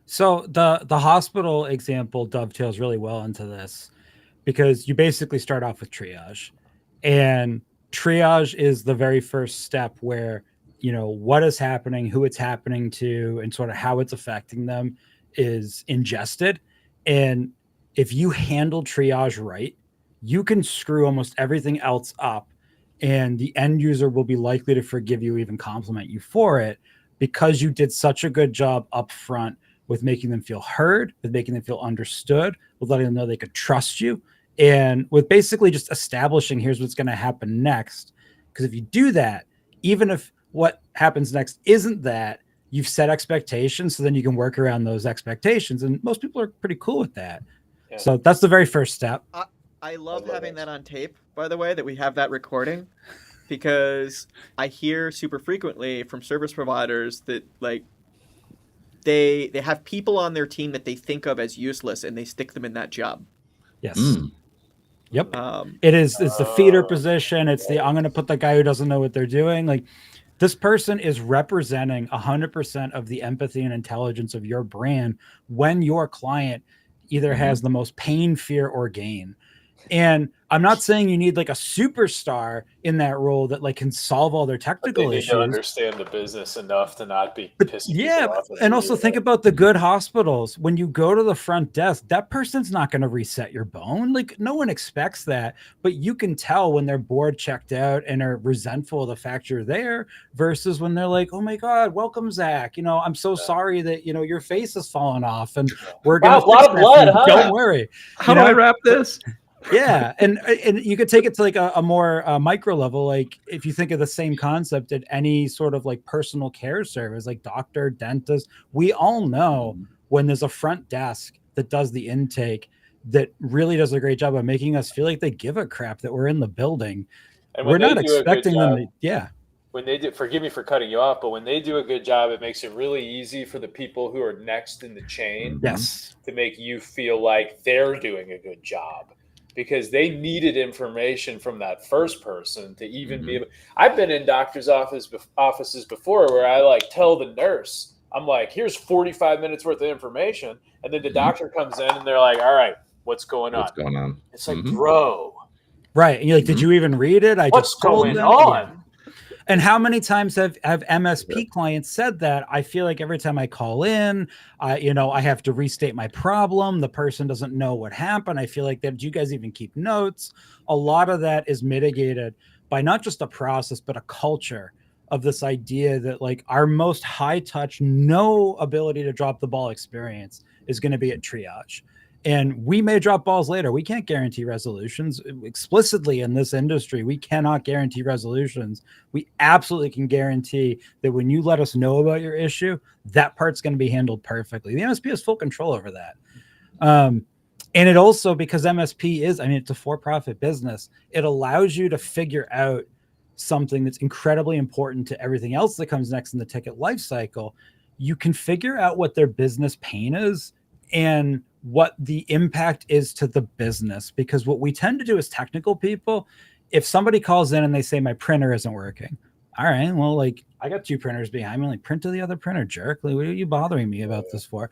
[SPEAKER 2] So the hospital example dovetails really well into this, because you basically start off with triage, and triage is the very first step where what is happening, who it's happening to, and sort of how it's affecting them is ingested. And if you handle triage right, you can screw almost everything else up, and the end user will be likely to forgive you, even compliment you for it, because you did such a good job up front with making them feel heard, with making them feel understood, with letting them know they could trust you, and with basically just establishing here's what's going to happen next. Because if you do that, even if what happens next isn't that, you've set expectations, so then you can work around those expectations. And most people are pretty cool with that. Yeah. So that's the very first step.
[SPEAKER 4] I love having that on tape, by the way, that we have that recording, because I hear super frequently from service providers that, like, they have people on their team that they think of as useless, and they stick them in that job.
[SPEAKER 2] Yes. Yep. It's the feeder position. It's I'm going to put the guy who doesn't know what they're doing. Like, this person is representing 100% of the empathy and intelligence of your brand when your client either has the most pain, fear, or gain. And I'm not saying you need like a superstar in that role that like can solve all their technical issues.
[SPEAKER 1] They need to understand the business enough to not be pissing people off.
[SPEAKER 2] And also think about the good hospitals. When you go to the front desk, that person's not going to reset your bone. Like, no one expects that, but you can tell when they're bored, checked out, and are resentful of the fact you're there, versus when they're like, oh my God, welcome, Zach. I'm so sorry that, your face has fallen off, and we're going to
[SPEAKER 1] a lot of blood, huh?
[SPEAKER 2] Don't worry.
[SPEAKER 3] How do I wrap this?
[SPEAKER 2] Yeah, and you could take it to like a more micro level. Like, if you think of the same concept at any sort of like personal care service, like doctor, dentist, we all know when there's a front desk that does the intake that really does a great job of making us feel like they give a crap that we're in the building. And we're not expecting them to,
[SPEAKER 1] when they do, forgive me for cutting you off, but when they do a good job, it makes it really easy for the people who are next in the chain to make you feel like they're doing a good job, because they needed information from that first person to even be able. I've been in doctors' offices before where I like tell the nurse, I'm like, here's 45 minutes worth of information. And then the doctor comes in and they're like, all right, what's going on?
[SPEAKER 3] What's going on?
[SPEAKER 1] It's like, bro.
[SPEAKER 2] Right. And you're like, did you even read it?
[SPEAKER 1] What's going on?
[SPEAKER 2] And how many times have MSP clients said that? I feel like every time I call in, I have to restate my problem. The person doesn't know what happened. I feel like that. Do you guys even keep notes? A lot of that is mitigated by not just a process, but a culture of this idea that like our most high touch, no ability to drop the ball experience is going to be at triage. And we may drop balls later. We can't guarantee resolutions explicitly in this industry. We cannot guarantee resolutions. We absolutely can guarantee that when you let us know about your issue, that part's going to be handled perfectly. The MSP has full control over that. And it also, because MSP is, I mean, it's a for-profit business, it allows you to figure out something that's incredibly important to everything else that comes next in the ticket life cycle. You can figure out what their business pain is and what the impact is to the business. Because what we tend to do as technical people, if somebody calls in and they say, my printer isn't working, all right, well, like, I got 2 printers behind me, like, print to the other printer, jerk. Like, what are you bothering me about this for?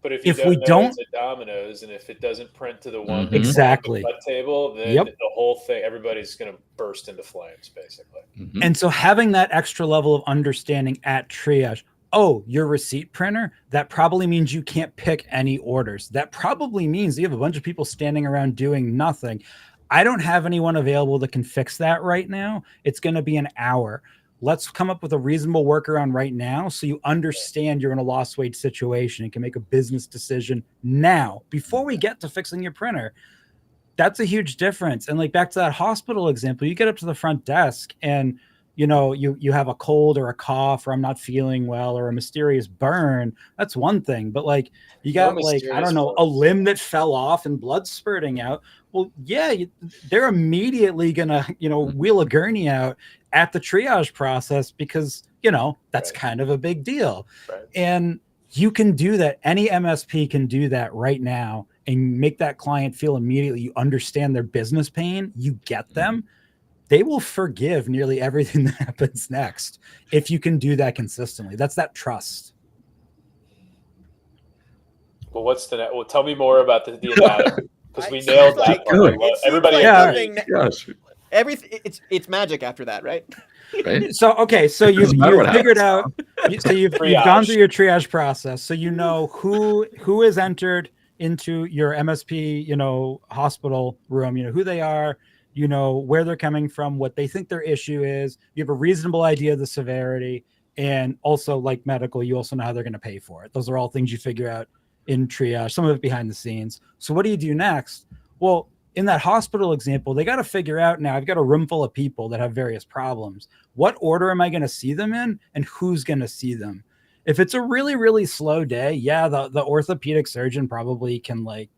[SPEAKER 1] But if
[SPEAKER 2] we don't,
[SPEAKER 1] it's a Domino's, and if it doesn't print to the one
[SPEAKER 2] exactly
[SPEAKER 1] cut table, then the whole thing, everybody's going to burst into flames, basically.
[SPEAKER 2] And so having that extra level of understanding at triage, oh, your receipt printer, that probably means you can't pick any orders. That probably means you have a bunch of people standing around doing nothing. I don't have anyone available that can fix that right now. It's going to be an hour. Let's come up with a reasonable workaround right now so you understand you're in a lost wage situation and can make a business decision now before we get to fixing your printer. That's a huge difference. And like back to that hospital example, you get up to the front desk and you have a cold or a cough or I'm not feeling well or a mysterious burn. That's one thing. But like you got like, I don't know, a limb that fell off and blood spurting out. Well, yeah, they're immediately going to, wheel a gurney out at the triage process because, that's kind of a big deal.
[SPEAKER 1] Right.
[SPEAKER 2] And you can do that. Any MSP can do that right now and make that client feel immediately you understand their business pain, you get them. They will forgive nearly everything that happens next if you can do that consistently. That's that trust.
[SPEAKER 1] Well, well, tell me more about the anatomy, because we nailed that part. Everybody,
[SPEAKER 4] everything. It's magic after that, right?
[SPEAKER 3] Right.
[SPEAKER 2] So you've figured out. So you've gone through your triage process. So you know who is entered into your MSP, hospital room. You know who they are. You know where they're coming from, what they think their issue is. You have a reasonable idea of the severity, and also like medical, you also know how they're going to pay for it. Those are all things you figure out in triage. Some of it behind the scenes. So what do you do next? Well, in that hospital example, they got to figure out now, I've got a room full of people that have various problems. What order am I going to see them in and who's going to see them? If it's a really, really slow day, yeah, the orthopedic surgeon probably can like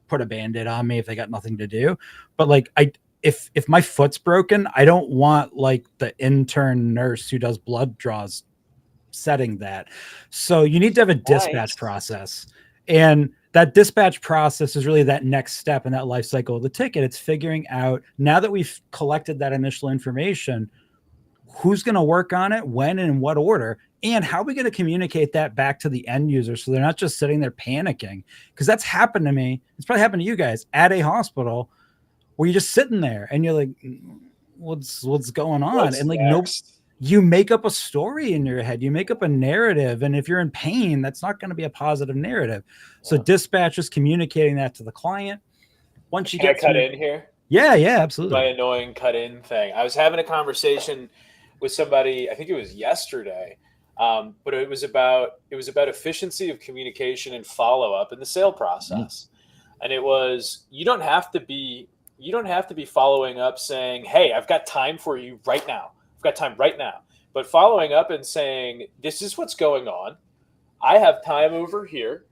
[SPEAKER 2] put a Band-Aid on me if they got nothing to do. But like if my foot's broken, I don't want like the intern nurse who does blood draws setting that. So you need to have a dispatch process. And that dispatch process is really that next step in that life cycle of the ticket. It's figuring out, now that we've collected that initial information, who's going to work on it, when, and in what order, and how are we going to communicate that back to the end user so they're not just sitting there panicking? Because that's happened to me. It's probably happened to you guys at a hospital where you're just sitting there and you're like, what's going on?
[SPEAKER 1] What's
[SPEAKER 2] and like,
[SPEAKER 1] next?
[SPEAKER 2] You make up a story in your head, you make up a narrative. And if you're in pain, that's not going to be a positive narrative. So dispatch is communicating that to the client. Once you
[SPEAKER 1] Can I cut in here?
[SPEAKER 2] Yeah, absolutely.
[SPEAKER 1] My annoying cut in thing. I was having a conversation with somebody, I think it was yesterday, but it was about efficiency of communication and follow up in the sale process. And it was, you don't have to be following up saying, hey, I've got time for you right now. I've got time right now. But following up and saying, this is what's going on. I have time over here.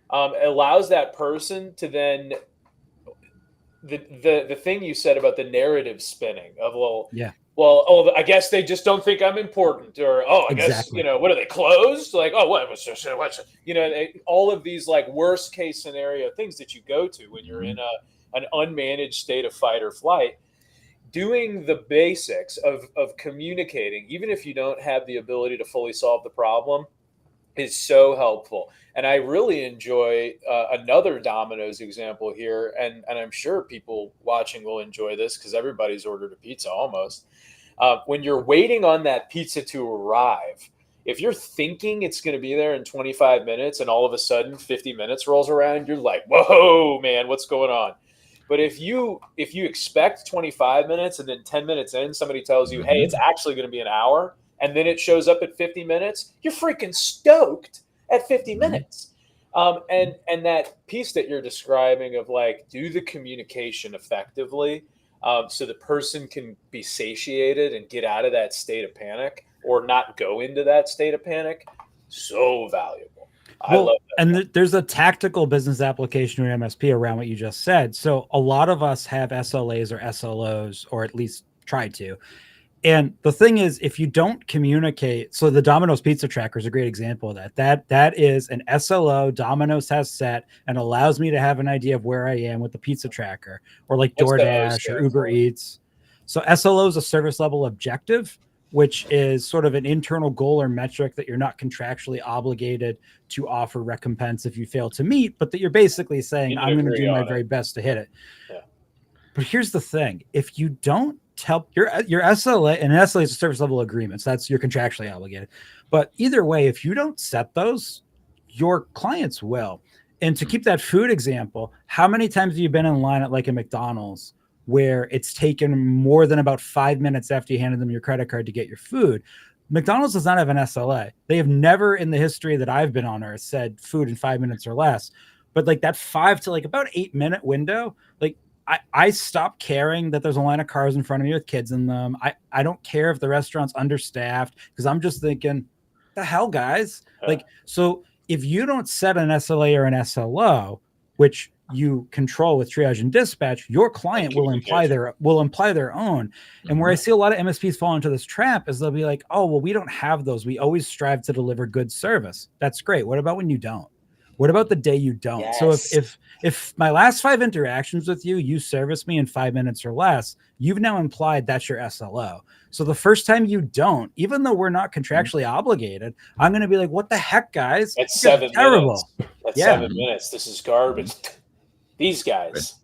[SPEAKER 1] Allows that person to then, the thing you said about the narrative spinning of, I guess they just don't think I'm important, or, I guess, what are they, closed? Like, what's all of these like worst case scenario things that you go to when you're in an unmanaged state of fight or flight. Doing the basics of communicating, even if you don't have the ability to fully solve the problem, is so helpful. And I really enjoy another Domino's example here, and I'm sure people watching will enjoy this because everybody's ordered a pizza almost. When you're waiting on that pizza to arrive, if you're thinking it's going to be there in 25 minutes and all of a sudden 50 minutes rolls around, you're like, whoa, man, what's going on? But if you expect 25 minutes and then 10 minutes in, somebody tells you, hey, it's actually going to be an hour, and then it shows up at 50 minutes, you're freaking stoked at 50 minutes. And that piece that you're describing of like, do the communication effectively so the person can be satiated and get out of that state of panic or not go into that state of panic, so valuable. I love that.
[SPEAKER 2] And there's a tactical business application in MSP around what you just said. So a lot of us have SLAs or SLOs, or at least try to. And the thing is, if you don't communicate, so the Domino's pizza tracker is a great example of that. That is an SLO Domino's has set and allows me to have an idea of where I am with the pizza tracker, or like
[SPEAKER 1] What's the O
[SPEAKER 2] DoorDash or
[SPEAKER 1] stand
[SPEAKER 2] Uber
[SPEAKER 1] for?
[SPEAKER 2] Eats. So SLO is a service level objective, which is sort of an internal goal or metric that you're not contractually obligated to offer recompense if you fail to meet, but that you're basically saying,
[SPEAKER 1] You
[SPEAKER 2] I'm going to
[SPEAKER 1] agree
[SPEAKER 2] do my
[SPEAKER 1] on it.
[SPEAKER 2] very best to hit it.
[SPEAKER 1] Yeah.
[SPEAKER 2] But here's the thing. If you don't tell your SLA, and an SLA is a service level agreement, so that's you're contractually obligated. But either way, if you don't set those, your clients will. And to keep that food example, how many times have you been in line at like a McDonald's where it's taken more than about 5 minutes after you handed them your credit card to get your food? McDonald's does not have an SLA. They have never in the history that I've been on Earth said food in 5 minutes or less. But like that 5 to like about 8 minute window, like I stopped caring that there's a line of cars in front of me with kids in them. I don't care if the restaurant's understaffed, because I'm just thinking, the hell, guys?
[SPEAKER 1] Yeah.
[SPEAKER 2] Like, so if you don't set an SLA or an SLO, which you control with triage and dispatch, your client will imply their own. And where I see a lot of MSPs fall into this trap is they'll be like, oh, well, we don't have those. We always strive to deliver good service. That's great. What about when you don't? What about the day you don't?
[SPEAKER 1] Yes.
[SPEAKER 2] So if my last 5 interactions with you, you service me in 5 minutes or less, you've now implied that's your SLO. So the first time you don't, even though we're not contractually obligated, I'm going to be like, what the heck, guys?
[SPEAKER 1] That's 7
[SPEAKER 2] terrible.
[SPEAKER 1] minutes. That's
[SPEAKER 2] Yeah.
[SPEAKER 1] 7 minutes. This is garbage. These guys,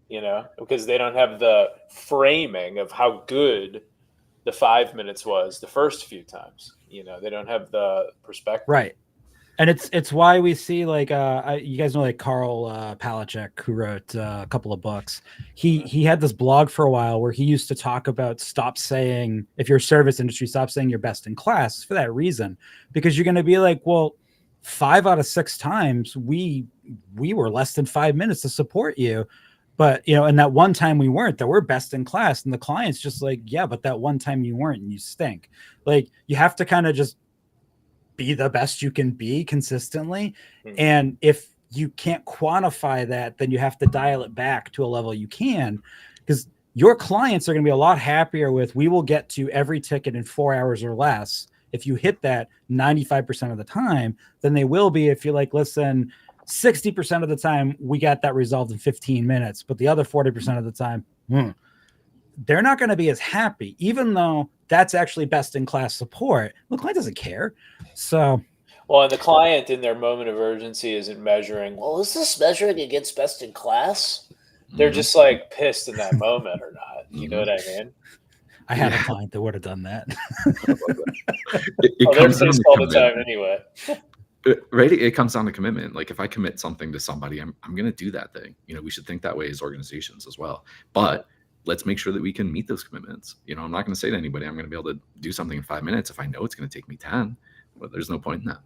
[SPEAKER 1] because they don't have the framing of how good the 5 minutes was the first few times. They don't have the perspective.
[SPEAKER 2] Right. And it's why we see like you guys know like Carl Palachuk, who wrote a couple of books. He had this blog for a while where he used to talk about stop saying, if you're a service industry, stop saying you're best in class, for that reason, because you're going to be like, well, 5 out of 6 times we were less than 5 minutes to support you. But, and that one time we weren't, that we're best in class. And the client's just like, yeah, but that one time you weren't and you stink. Like, you have to kind of just be the best you can be consistently. And if you can't quantify that, then you have to dial it back to a level you can, because your clients are going to be a lot happier with, we will get to every ticket in 4 hours or less. If you hit that 95% of the time, then they will be, if you're like, listen, 60% of the time we got that resolved in 15 minutes, but the other 40% of the time, they're not going to be as happy, even though that's actually best in class support. The client doesn't care. So,
[SPEAKER 1] well, and the client in their moment of urgency isn't measuring, well, is this measuring against best in class? They're just like pissed in that moment or not. You know what I mean?
[SPEAKER 2] I had a client that would have done that.
[SPEAKER 1] They're pissed all the time anyway.
[SPEAKER 3] Right? It comes down to commitment. Like, if I commit something to somebody, I'm going to do that thing. We should think that way as organizations as well. But let's make sure that we can meet those commitments. I'm not going to say to anybody, I'm going to be able to do something in 5 minutes if I know it's going to take me 10. But there's no point in that.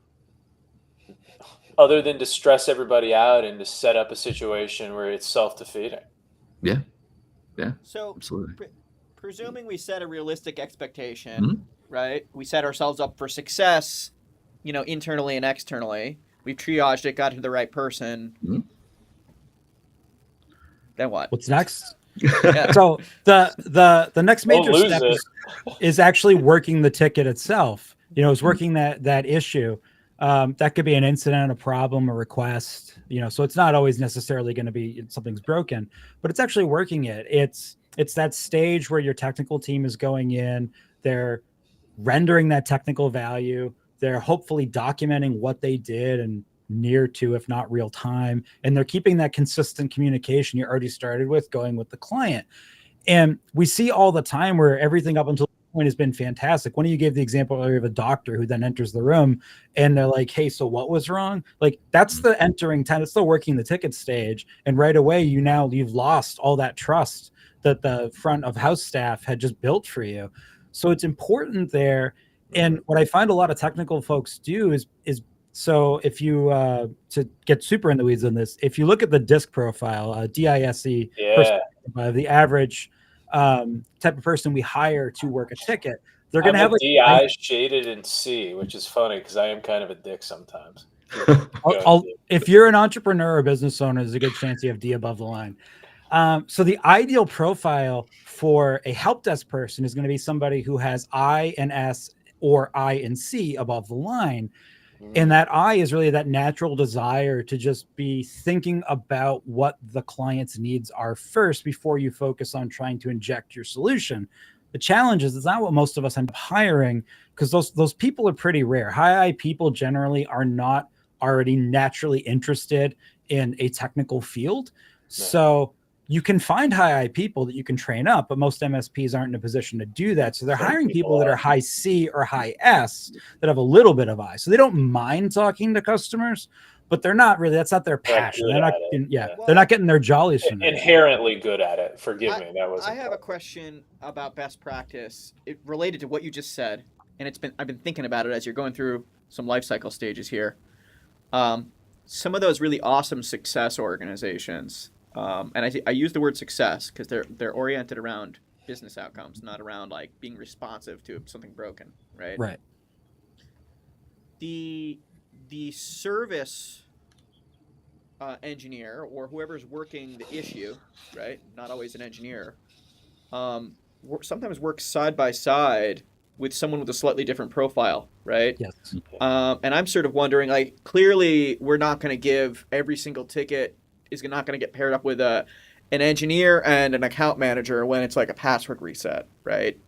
[SPEAKER 1] Other than to stress everybody out and to set up a situation where it's self-defeating.
[SPEAKER 3] Yeah.
[SPEAKER 4] So,
[SPEAKER 3] absolutely.
[SPEAKER 4] Presuming we set a realistic expectation, right? We set ourselves up for success, internally and externally. We've triaged it, got to the right person. Then what?
[SPEAKER 2] What's next? So the next major step is actually working the ticket itself. Is working that issue. That could be an incident, a problem, a request. So it's not always necessarily going to be something's broken, but it's actually working it. It's that stage where your technical team is going in, they're rendering that technical value, they're hopefully documenting what they did and near to, if not real time, and they're keeping that consistent communication you already started with going with the client. And we see all the time where everything up until this point has been fantastic. One of you gave the example earlier of a doctor who then enters the room and they're like, hey, so what was wrong? Like, that's the entering time. It's still working the ticket stage. And right away, you've lost all that trust that the front of house staff had just built for you. So it's important there. And what I find a lot of technical folks do is so if you to get super in the weeds on this, if you look at the DISC profile, DISE, the average type of person we hire to work a ticket, they're going to have
[SPEAKER 1] DI shaded in C, which is funny because I am kind of a dick sometimes.
[SPEAKER 2] If you're an entrepreneur or business owner, there's a good chance you have D above the line. So the ideal profile for a help desk person is going to be somebody who has I and S or I and C above the line. And that I is really that natural desire to just be thinking about what the client's needs are first before you focus on trying to inject your solution. The challenge is it's not what most of us end up hiring, because those people are pretty rare. High I people generally are not already naturally interested in a technical field. So you can find high I people that you can train up, but most MSPs aren't in a position to do that. So they're hiring people that are high C or high S that have a little bit of I. So they don't mind talking to customers, but they're not really, that's not their passion. They're not, they're not getting their jollies from that.
[SPEAKER 1] Inherently good at it. Forgive me.
[SPEAKER 4] I have a question about best practice related to what you just said. And I've been thinking about it as you're going through some life cycle stages here. Some of those really awesome success organizations, and I use the word success because they're oriented around business outcomes, not around like being responsive to something broken, right?
[SPEAKER 2] Right.
[SPEAKER 4] The service engineer or whoever's working the issue, right? Not always an engineer. Sometimes works side by side with someone with a slightly different profile, right?
[SPEAKER 2] Yes.
[SPEAKER 4] And I'm sort of wondering, like, clearly we're not going to give every single ticket is not going to get paired up with an engineer and an account manager when it's like a password reset, right?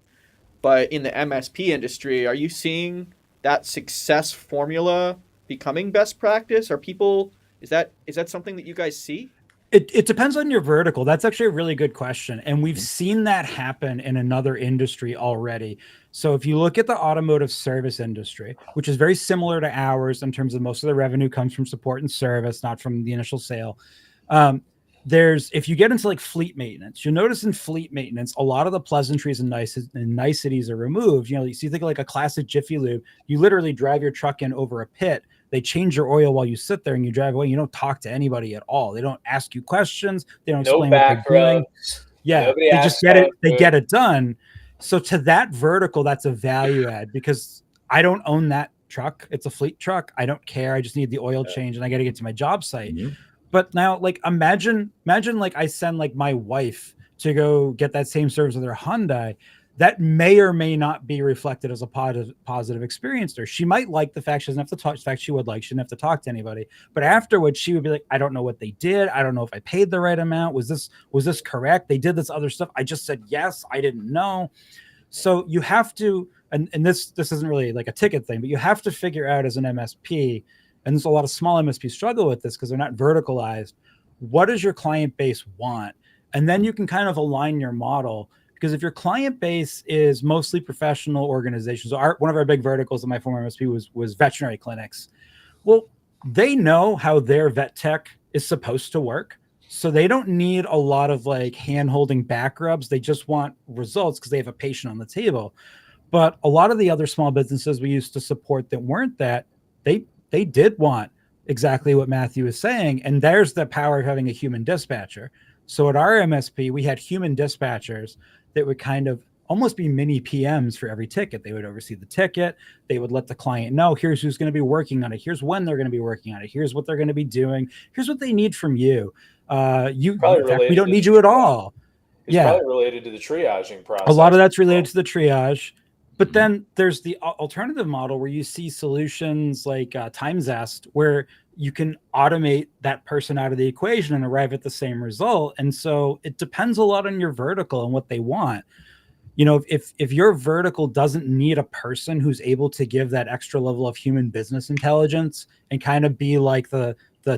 [SPEAKER 4] But in the MSP industry, are you seeing that success formula becoming best practice? Is that something that you guys see?
[SPEAKER 2] It depends on your vertical. That's actually a really good question. And we've seen that happen in another industry already. So if you look at the automotive service industry, which is very similar to ours in terms of most of the revenue comes from support and service, not from the initial sale. If you get into like fleet maintenance, you'll notice in fleet maintenance, a lot of the pleasantries and niceties are removed. You know, you think of like a classic Jiffy Lube, you literally drive your truck in over a pit. They change your oil while you sit there and you drive away. You don't talk to anybody at all. They don't ask you questions. They don't explain what they're doing. Yeah, they just get it. They get it done. So to that vertical, that's a value add because I don't own that truck. It's a fleet truck. I don't care. I just need the oil change and I got to get to my job site. Mm-hmm. But now, like, imagine like I send like my wife to go get that same service with her Hyundai. That may or may not be reflected as a positive experience to her. She might like the fact she doesn't have to talk. In fact, she wouldn't have to talk to anybody. But afterwards, she would be like, I don't know what they did. I don't know if I paid the right amount. Was this correct? They did this other stuff. I just said yes. I didn't know. So you have to, and this isn't really like a ticket thing, but you have to figure out as an MSP, and there's a lot of small MSPs struggle with this because they're not verticalized. What does your client base want? And then you can kind of align your model. Because if your client base is mostly professional organizations, one of our big verticals in my former MSP was veterinary clinics. Well, they know how their vet tech is supposed to work. So they don't need a lot of like hand-holding back rubs. They just want results because they have a patient on the table. But a lot of the other small businesses we used to support that weren't that, they did want exactly what Matthew is saying. And there's the power of having a human dispatcher. So at our MSP, we had human dispatchers that would kind of almost be mini PMs for every ticket. They would oversee the ticket. They would let the client know, here's who's going to be working on it. Here's when they're going to be working on it. Here's what they're going to be doing. Here's what they need from you. We don't need you at all.
[SPEAKER 1] It's probably related to the triaging process.
[SPEAKER 2] A lot of that's related to the triage. But then there's the alternative model where you see solutions like TimeZest, where you can automate that person out of the equation and arrive at the same result. And so it depends a lot on your vertical and what they want. You know, if your vertical doesn't need a person who's able to give that extra level of human business intelligence and kind of be like the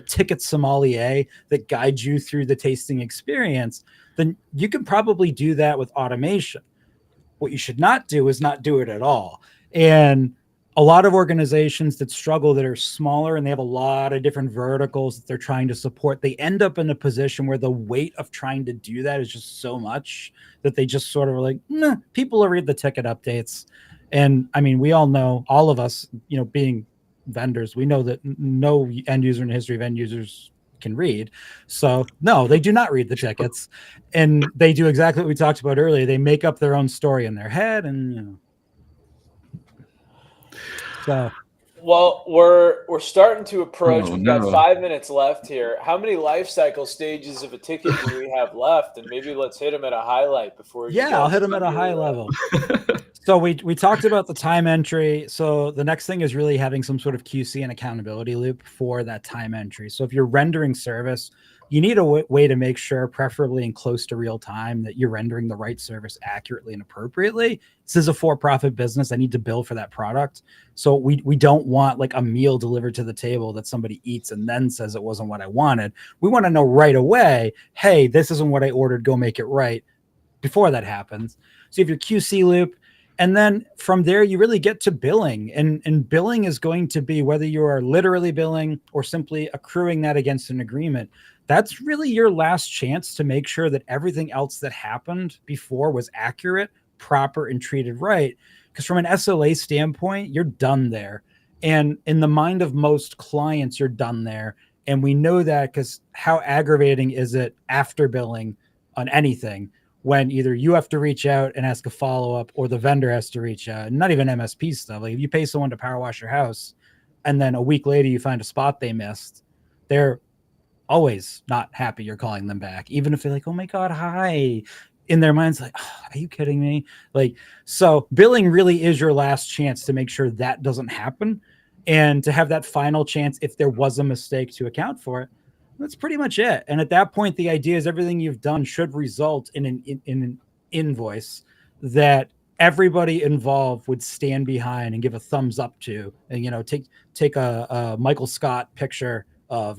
[SPEAKER 2] ticket sommelier that guides you through the tasting experience, then you can probably do that with automation. What you should not do is not do it at all. And a lot of organizations that struggle, that are smaller and they have a lot of different verticals that they're trying to support, they end up in a position where the weight of trying to do that is just so much that they just sort of are like, nah, people will read the ticket updates. And I mean, we all know, all of us, you know, being vendors, we know that no end user in the history of end users can read. So no, they do not read the tickets, and they do exactly what we talked about earlier. They make up their own story in their head, and you know. So
[SPEAKER 1] Well, we're starting to approach.
[SPEAKER 3] Oh,
[SPEAKER 1] We've
[SPEAKER 3] no.
[SPEAKER 1] got 5 minutes left here. How many life cycle stages of a ticket do we have left? And maybe let's hit them at a highlight before.
[SPEAKER 2] Yeah, I'll hit them at a high level. So we talked about the time entry. So the next thing is really having some sort of QC and accountability loop for that time entry. So if you're rendering service, you need a way to make sure, preferably in close to real time, that you're rendering the right service accurately and appropriately. This is a for-profit business. I need to bill for that product. So we don't want like a meal delivered to the table that somebody eats and then says it wasn't what I wanted. We want to know right away, hey, this isn't what I ordered. Go make it right before that happens. So you have your QC loop. And then from there, you really get to billing. And billing is going to be whether you are literally billing or simply accruing that against an agreement. That's really your last chance to make sure that everything else that happened before was accurate, proper, and treated right. Because from an SLA standpoint, you're done there. And in the mind of most clients, you're done there. And we know that because how aggravating is it after billing on anything when either you have to reach out and ask a follow-up or the vendor has to reach out, not even MSP stuff. Like if you pay someone to power wash your house and then a week later you find a spot they missed, they're always not happy you're calling them back, even if they're like, oh my God, hi. In their minds, like, oh, are you kidding me? Like, so billing really is your last chance to make sure that doesn't happen and to have that final chance if there was a mistake to account for it. That's pretty much it. And at that point, the idea is everything you've done should result in an invoice that everybody involved would stand behind and give a thumbs up to, and take a Michael Scott picture of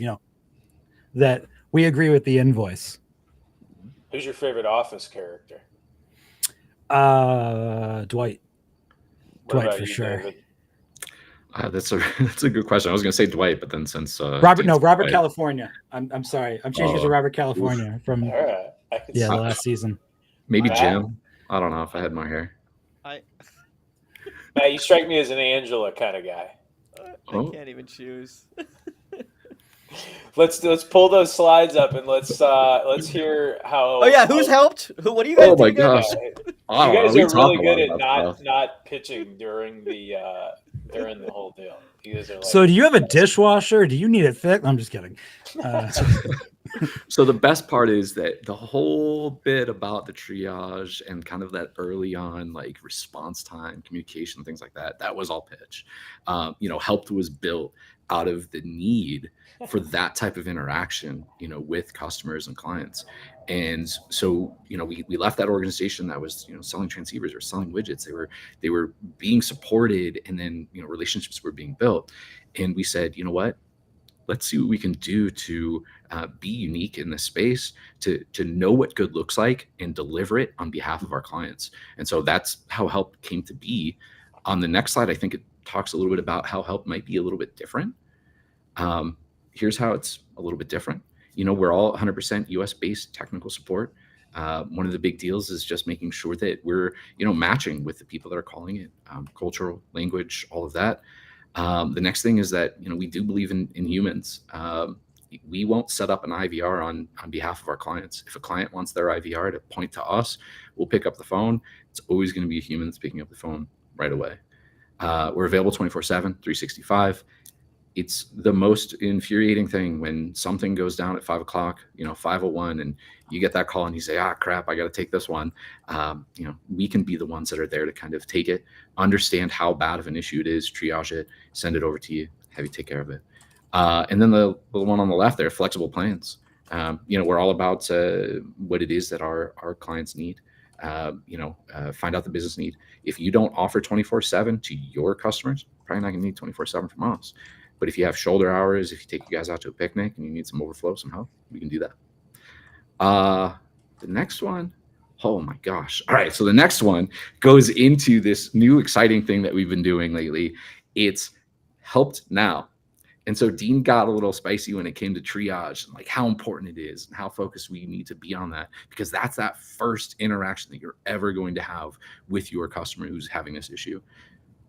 [SPEAKER 2] that we agree with the invoice.
[SPEAKER 1] Who's your favorite Office character?
[SPEAKER 2] Dwight.
[SPEAKER 1] What
[SPEAKER 2] Dwight
[SPEAKER 1] about
[SPEAKER 2] for
[SPEAKER 1] you,
[SPEAKER 2] sure.
[SPEAKER 1] David?
[SPEAKER 3] That's a good question. I was going to say Dwight, but then since
[SPEAKER 2] Robert
[SPEAKER 3] Dwight,
[SPEAKER 2] California. I'm sorry. I'm changing to Robert California from
[SPEAKER 1] All right. I can
[SPEAKER 2] the
[SPEAKER 1] see
[SPEAKER 2] last season.
[SPEAKER 3] maybe
[SPEAKER 1] Matt?
[SPEAKER 3] Jim. I don't know if I had more hair.
[SPEAKER 1] Matt, you strike me as an Angela kind of guy.
[SPEAKER 3] Oh.
[SPEAKER 4] I can't even choose.
[SPEAKER 1] Let's pull those slides up and let's hear how.
[SPEAKER 4] Oh yeah, who's helped? What do you guys?
[SPEAKER 3] Oh my
[SPEAKER 4] do again?
[SPEAKER 3] gosh!
[SPEAKER 1] You guys are really good at
[SPEAKER 3] not.
[SPEAKER 1] not pitching during the whole deal. You guys are like,
[SPEAKER 2] So do you have a dishwasher? Do you need it fixed? I'm just kidding.
[SPEAKER 3] So the best part is that the whole bit about the triage and kind of that early on like response time, communication, things like that, that was all pitch. Helpt was built out of the need for that type of interaction, with customers and clients. And so, we left that organization that was, selling transceivers or selling widgets. They were being supported, and then, relationships were being built. And we said, you know what? Let's see what we can do to be unique in this space, to know what good looks like and deliver it on behalf of our clients. And so that's how Helpt came to be. On the next slide, I think it talks a little bit about how Helpt might be a little bit different. Here's how it's a little bit different. We're all 100% US-based technical support. One of the big deals is just making sure that we're, matching with the people that are calling it, cultural, language, all of that. The next thing is that, we do believe in humans. We won't set up an IVR on behalf of our clients. If a client wants their IVR to point to us, we'll pick up the phone. It's always going to be a human that's picking up the phone right away. We're available 24/7, 365. It's the most infuriating thing when something goes down at 5 o'clock, 5:01, and you get that call and you say, crap, I got to take this one. We can be the ones that are there to kind of take it, understand how bad of an issue it is, triage it, send it over to you, have you take care of it. And then the one on the left there, flexible plans. We're all about what it is that our clients need. Find out the business need. If you don't offer 24/7 to your customers, probably not going to need 24/7 from us. But if you have shoulder hours, if you take you guys out to a picnic and you need some overflow, some help, we can do that. The next one, oh my gosh. All right. So the next one goes into this new exciting thing that we've been doing lately. It's Helpt Now. And so Dean got a little spicy when it came to triage and like how important it is and how focused we need to be on that, because that's that first interaction that you're ever going to have with your customer who's having this issue.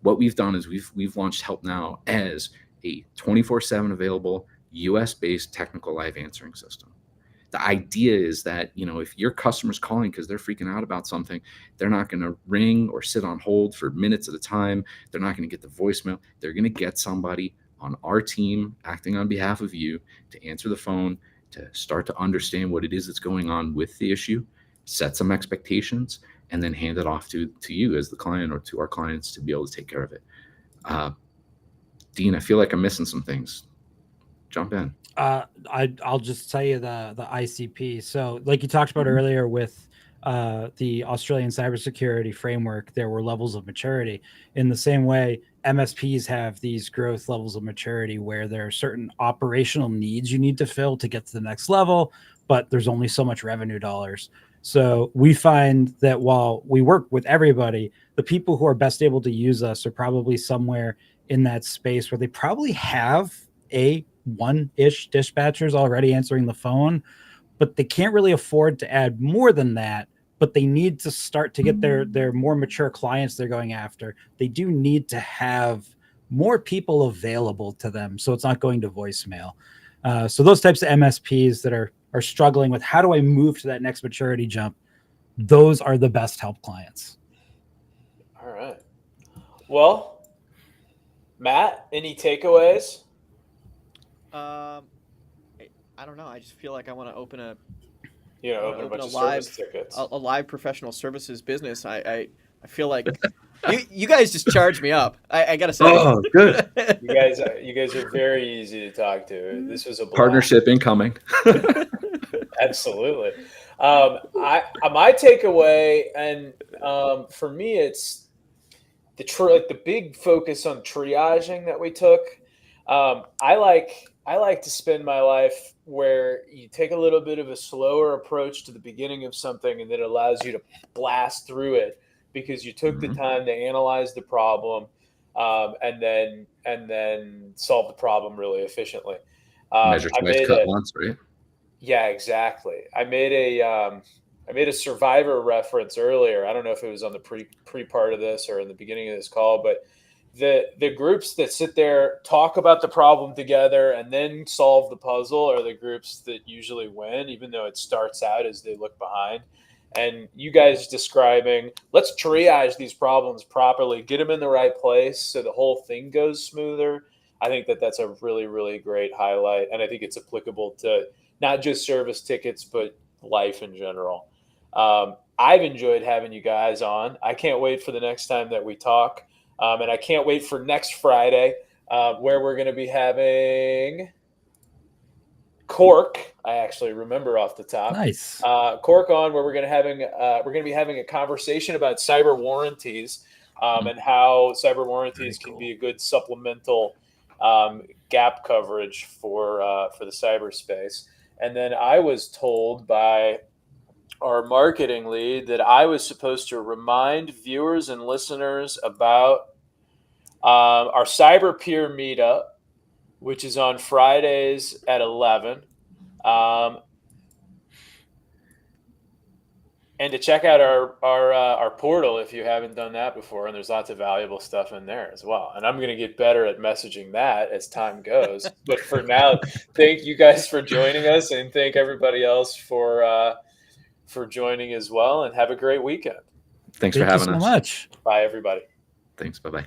[SPEAKER 3] What we've done is we've launched Helpt Now as a 24/7 available US-based technical live answering system. The idea is that, if your customer's calling because they're freaking out about something, they're not going to ring or sit on hold for minutes at a time. They're not going to get the voicemail. They're going to get somebody on our team acting on behalf of you to answer the phone, to start to understand what it is that's going on with the issue, set some expectations, and then hand it off to you as the client or to our clients to be able to take care of it. Dean, I feel like I'm missing some things. Jump in.
[SPEAKER 2] I'll just tell you the ICP. So, like you talked about earlier with the Australian cybersecurity framework, there were levels of maturity. In the same way, MSPs have these growth levels of maturity where there are certain operational needs you need to fill to get to the next level, but there's only so much revenue dollars. So we find that while we work with everybody, the people who are best able to use us are probably somewhere in that space where they probably have a one-ish dispatchers already answering the phone, but they can't really afford to add more than that. But they need to start to get their more mature clients they're going after. They do need to have more people available to them, so it's not going to voicemail. So those types of MSPs that are struggling with how do I move to that next maturity jump, those are the best Helpt clients.
[SPEAKER 1] All right. Well, Matt, any takeaways?
[SPEAKER 4] I don't know. I just feel like I want to open a
[SPEAKER 1] open a bunch of service tickets.
[SPEAKER 4] A live professional services business. I feel like you guys just charge me up. I gotta say.
[SPEAKER 3] Oh, good.
[SPEAKER 1] You guys are very easy to talk to. This was a blast.
[SPEAKER 3] Partnership incoming.
[SPEAKER 1] Absolutely. My takeaway, and for me, it's the big focus on triaging that we took. I like to spend my life where you take a little bit of a slower approach to the beginning of something, and that allows you to blast through it because you took the time to analyze the problem, and then solve the problem really efficiently.
[SPEAKER 3] Measure twice, cut once, right?
[SPEAKER 1] Yeah, exactly. I made a Survivor reference earlier. I don't know if it was on the pre part of this or in the beginning of this call, but the groups that sit there, talk about the problem together, and then solve the puzzle are the groups that usually win, even though it starts out as they look behind. And you guys describing, let's triage these problems properly, get them in the right place so the whole thing goes smoother. I think that's a really, really great highlight. And I think it's applicable to not just service tickets, but life in general. I've enjoyed having you guys on. I can't wait for the next time that we talk. And I can't wait for next Friday, where we're going to be having Cork. I actually remember off the top.
[SPEAKER 2] Nice.
[SPEAKER 1] Cork on, where we're going to be having a conversation about cyber warranties, and how cyber warranties can be a good supplemental gap coverage for the cyberspace. And then I was told by our marketing lead that I was supposed to remind viewers and listeners about our Cyber Peer meetup, which is on Fridays at 11. And to check out our portal if you haven't done that before, and there's lots of valuable stuff in there as well. And I'm going to get better at messaging that as time goes. But for now, thank you guys for joining us, and thank everybody else for joining as well. And have a great weekend.
[SPEAKER 3] Thanks for having us.
[SPEAKER 2] Thank you so much.
[SPEAKER 1] Bye, everybody.
[SPEAKER 3] Thanks. Bye-bye.